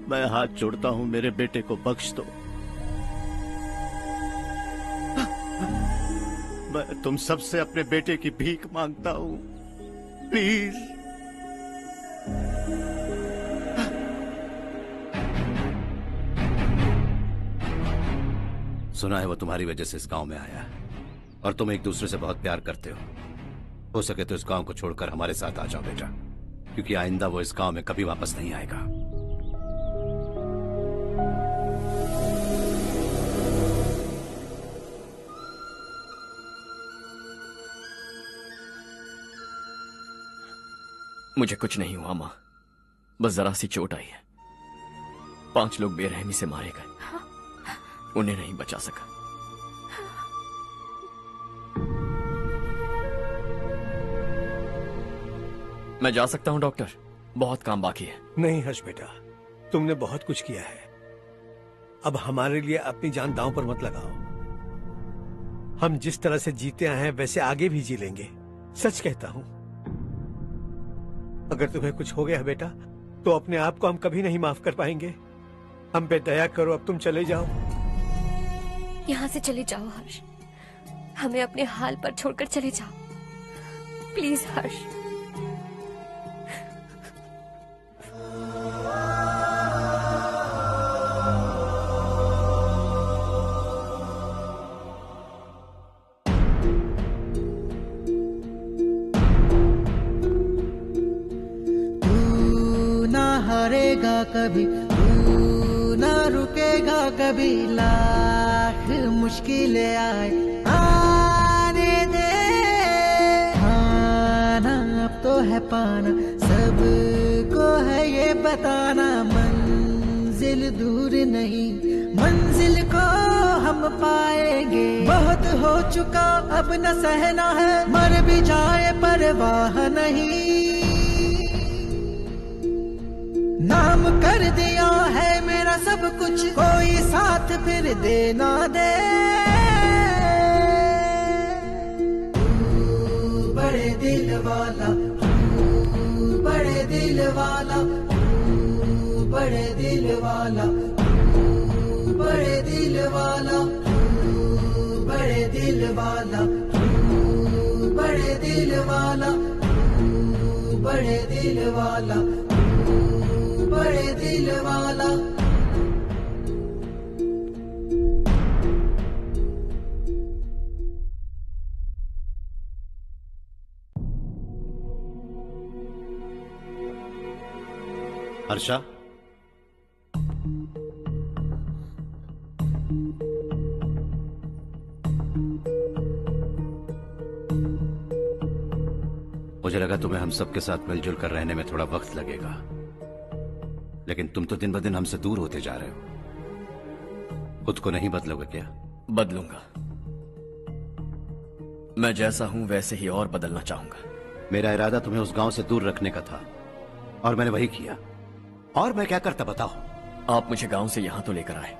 मैं हाथ जोड़ता हूं, मेरे बेटे को बख्श दो। मैं तुम सबसे अपने बेटे की भीख मांगता हूं, प्लीज। सुना है वो तुम्हारी वजह से इस गांव में आया है और तुम एक दूसरे से बहुत प्यार करते हो सके तो इस गांव को छोड़कर हमारे साथ आ जाओ बेटा, क्योंकि आइंदा वो इस गांव में कभी वापस नहीं आएगा। मुझे कुछ नहीं हुआ माँ, बस जरा सी चोट आई है। 5 लोग बेरहमी से मारे गए, उन्हें नहीं बचा सका। मैं जा सकता हूं डॉक्टर, बहुत काम बाकी है। नहीं हर्ष बेटा, तुमने बहुत कुछ किया है, अब हमारे लिए अपनी जान दांव पर मत लगाओ। हम जिस तरह से जीते आए हैं वैसे आगे भी जी लेंगे, सच कहता हूं। अगर तुम्हें कुछ हो गया बेटा तो अपने आप को हम कभी नहीं माफ कर पाएंगे। हम पे दया करो, अब तुम चले जाओ। यहाँ से चले जाओ हर्ष, हमें अपने हाल पर छोड़कर चले जाओ, प्लीज हर्ष। हारेगा कभी, तू ना रुकेगा कभी, लाख मुश्किलें आए आने दे। खाना अब तो है पाना, सबको है ये बताना, मंजिल दूर नहीं, मंजिल को हम पाएंगे। बहुत हो चुका अब न सहना है, मर भी जाए परवाह नहीं। नाम कर दिया है मेरा सब कुछ, कोई साथ फिर दे ना दे। बड़े दिल वाला, बड़े दिल वाला, बड़े दिल वाला, बड़े दिल वाला, बड़े दिल वाला, बड़े दिल वाला, बड़े दिल वाला, बड़े दिल वाला। हर्षा, मुझे लगा तुम्हें हम सबके साथ मिलजुल कर रहने में थोड़ा वक्त लगेगा, लेकिन तुम तो दिन ब दिन हमसे दूर होते जा रहे हो। खुद को नहीं बदलोगे क्या? बदलूंगा। मैं जैसा हूं वैसे ही और बदलना चाहूंगा। मेरा इरादा तुम्हें उस गांव से दूर रखने का था और मैंने वही किया। और मैं क्या करता बताओ? आप मुझे गांव से यहां तो लेकर आए,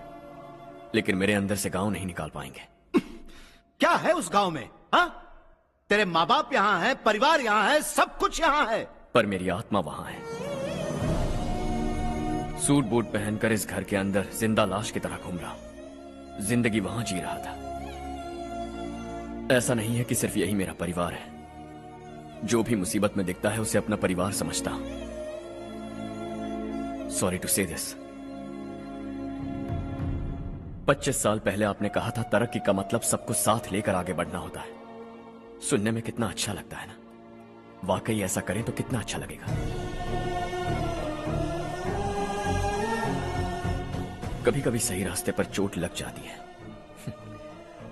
लेकिन मेरे अंदर से गांव नहीं निकाल पाएंगे। क्या है उस गांव में? हाँ, तेरे माँ बाप यहाँ हैं, परिवार यहाँ है, सब कुछ यहाँ है, पर मेरी आत्मा वहां है। सूट बूट पहनकर इस घर के अंदर जिंदा लाश की तरह घूम रहा हूं। जिंदगी वहां जी रहा था। ऐसा नहीं है कि सिर्फ यही मेरा परिवार है। जो भी मुसीबत में दिखता है उसे अपना परिवार समझता हूं। सॉरी टू से दिस। 25 साल पहले आपने कहा था तरक्की का मतलब सबको साथ लेकर आगे बढ़ना होता है। सुनने में कितना अच्छा लगता है ना? वाकई ऐसा करें तो कितना अच्छा लगेगा। कभी कभी सही रास्ते पर चोट लग जाती है,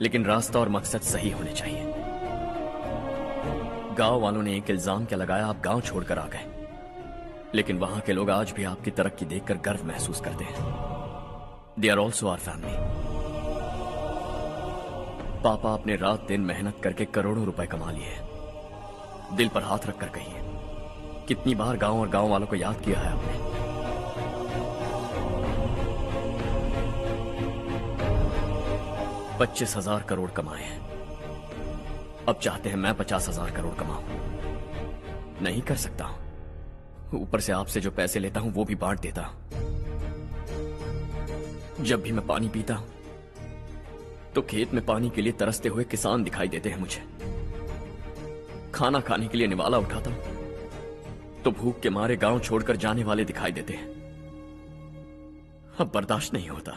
लेकिन रास्ता और मकसद सही होने चाहिए। गांव वालों ने एक इल्जाम क्या लगाया, आप गांव छोड़कर आ गए, लेकिन वहां के लोग आज भी आपकी तरक्की देखकर गर्व महसूस करते हैं। They are also our family. पापा आपने रात दिन मेहनत करके करोड़ों रुपए कमा लिए। दिल पर हाथ रखकर कहिए, कितनी बार गांव और गांव वालों को याद किया है आपने? $25,000 करोड़ कमाए हैं। अब चाहते हैं मैं 50,000 करोड़ कमाऊं। नहीं कर सकता हूं। ऊपर से आपसे जो पैसे लेता हूं वो भी बांट देता हूं। जब भी मैं पानी पीता हूं तो खेत में पानी के लिए तरसते हुए किसान दिखाई देते हैं मुझे। खाना खाने के लिए निवाला उठाता हूं तो भूख के मारे गांव छोड़कर जाने वाले दिखाई देते हैं। अब बर्दाश्त नहीं होता।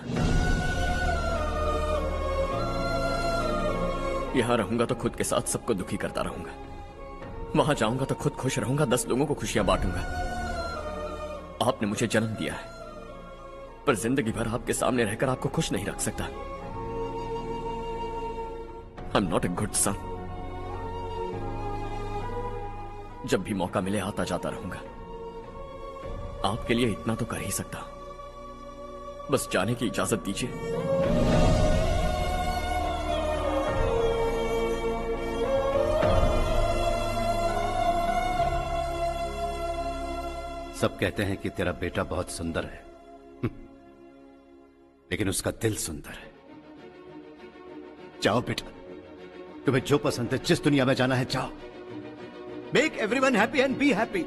यहां रहूंगा तो खुद के साथ सबको दुखी करता रहूंगा। वहां जाऊंगा तो खुद खुश रहूंगा, 10 लोगों को खुशियां बांटूंगा। आपने मुझे जन्म दिया है, पर जिंदगी भर आपके सामने रहकर आपको खुश नहीं रख सकता। I'm not a good son. जब भी मौका मिले आता जाता रहूंगा। आपके लिए इतना तो कर ही सकता हूं। बस जाने की इजाजत दीजिए। सब कहते हैं कि तेरा बेटा बहुत सुंदर है, लेकिन उसका दिल सुंदर है। जाओ बेटा, तुम्हें जो पसंद है, जिस दुनिया में जाना है जाओ। Make everyone happy and be happy.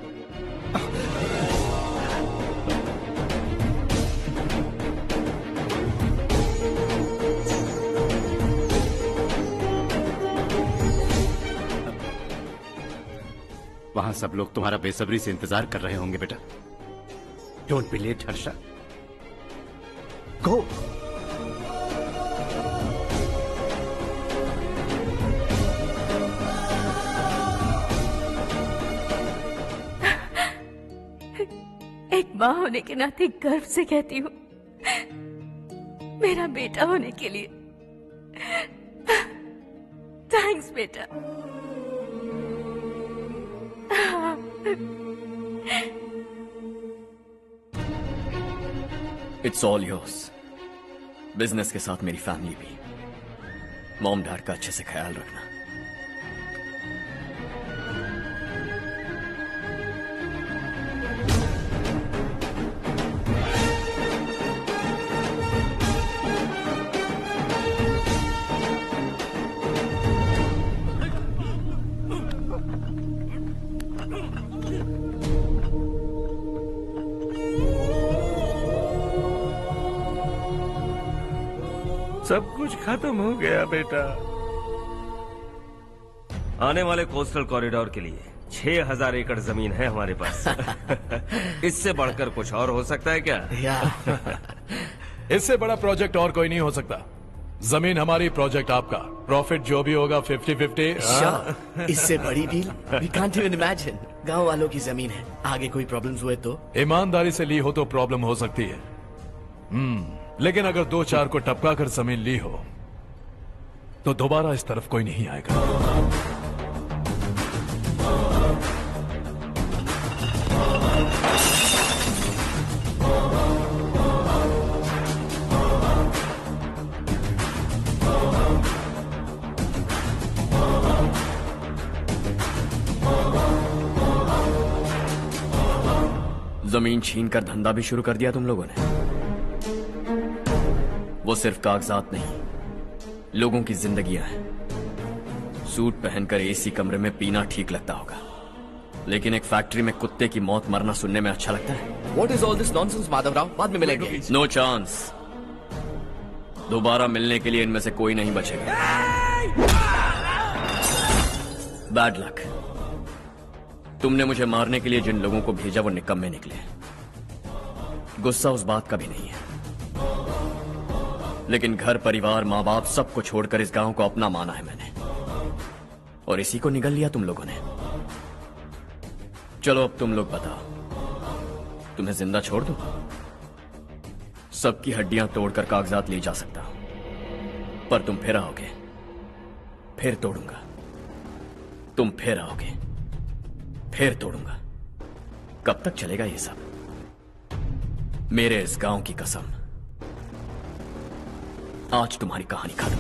वहां सब लोग तुम्हारा बेसब्री से इंतजार कर रहे होंगे बेटा। डोंट बी लेट हर्षा, गो। एक माँ होने के नाते गर्व से कहती हूँ, मेरा बेटा होने के लिए थैंक्स बेटा। It's all yours. बिजनेस के साथ मेरी फैमिली भी। मॉम डैड का अच्छे से ख्याल रखना। सब कुछ खत्म हो गया बेटा। आने वाले कोस्टल कॉरिडोर के लिए 6000 एकड़ जमीन है हमारे पास। इससे बढ़कर कुछ और हो सकता है क्या? इससे बड़ा प्रोजेक्ट और कोई नहीं हो सकता। जमीन हमारी, प्रोजेक्ट आपका। प्रॉफिट जो भी होगा 50-50। इससे बड़ी deal we can't even imagine. गांव वालों की जमीन है, आगे कोई प्रॉब्लम्स हुए तो? ईमानदारी से ली हो तो प्रॉब्लम हो सकती है, लेकिन अगर 2-4 को टपका कर जमीन ली हो तो दोबारा इस तरफ कोई नहीं आएगा। जमीन छीन कर धंधा भी शुरू कर दिया तुम लोगों ने। वो सिर्फ कागजात नहीं, लोगों की जिंदगियां हैं। सूट पहनकर एसी कमरे में पीना ठीक लगता होगा, लेकिन एक फैक्ट्री में कुत्ते की मौत मरना सुनने में अच्छा लगता है। What is all this nonsense, Madhavrao? बाद में मिलेंगे। No chance. दोबारा मिलने के लिए इनमें से कोई नहीं बचेगा। Bad luck. तुमने मुझे मारने के लिए जिन लोगों को भेजा वो निकम्मे निकले। गुस्सा उस बात का भी नहीं है, लेकिन घर परिवार माँ बाप सबको छोड़कर इस गांव को अपना माना है मैंने, और इसी को निगल लिया तुम लोगों ने। चलो अब तुम लोग बताओ, तुम्हें जिंदा छोड़ दूं? सबकी हड्डियां तोड़कर कागजात ले जा सकता हूं, पर तुम फिर आओगे, फिर तोड़ूंगा। तुम फिर आओगे, फिर तोड़ूंगा। कब तक चलेगा ये सब? मेरे इस गांव की कसम, आज तुम्हारी कहानी खत्म।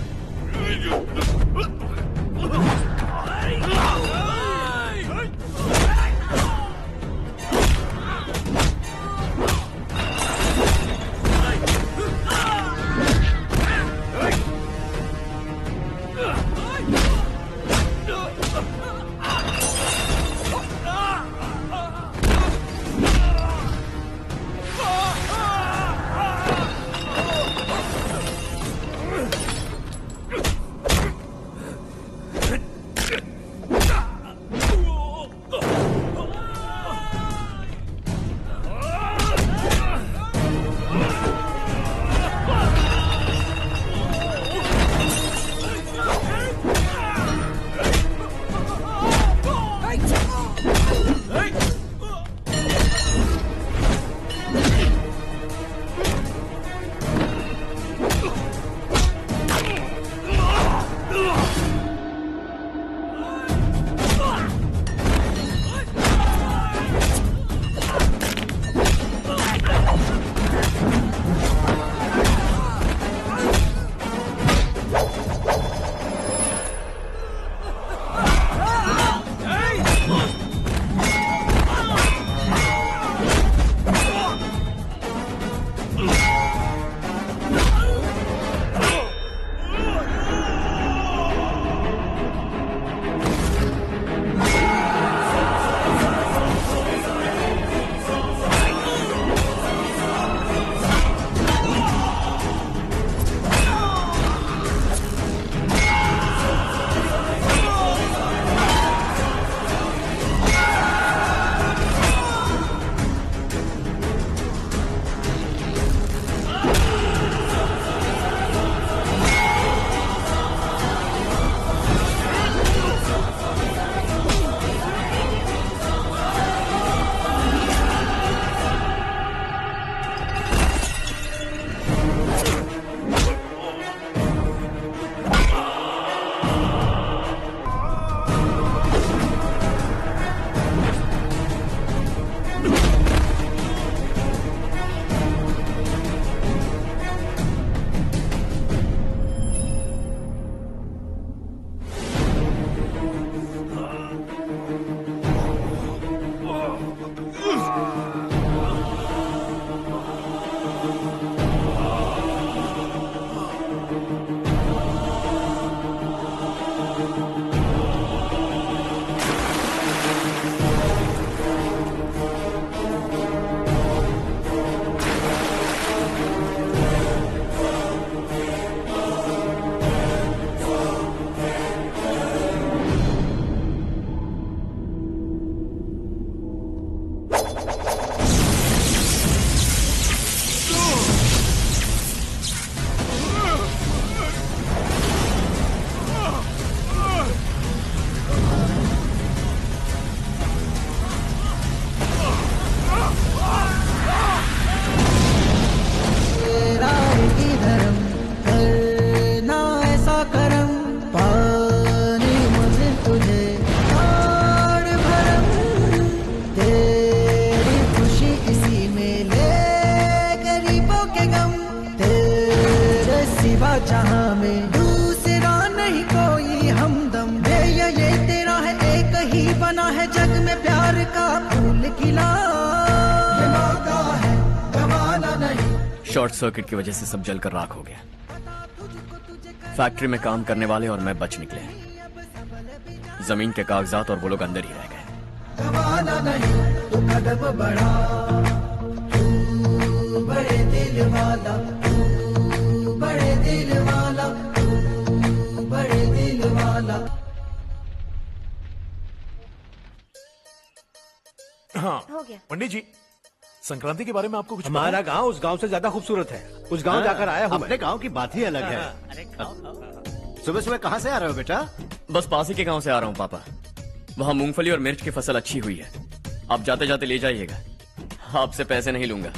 जहां में दूसरा नहीं कोई हमदम, ये तेरा है एक ही बना है जग में प्यार का फूल खिला, ये मौका है गवाना नहीं। शॉर्ट सर्किट की वजह से सब जलकर राख हो गया। फैक्ट्री में काम करने वाले और मैं बच निकले। जमीन के कागजात और वो लोग अंदर ही रह गए। गवाना नहीं तू कदम बढ़ा, तू बड़े दिल वाला, तू बड़े दिल वाला, तू बड़े दिल वाला। हाँ हो गया। पंडित जी, संक्रांति के बारे में आपको कुछ हमारा गांव उस गांव से ज्यादा खूबसूरत है। उस गांव जाकर आया हूँ। अपने गांव की बात ही अलग है। सुबह सुबह कहाँ से आ रहे हो बेटा? बस पास ही के गांव से आ रहा हूँ पापा। वहाँ मूंगफली और मिर्च की फसल अच्छी हुई है। आप जाते जाते ले जाइएगा। आपसे पैसे नहीं लूंगा।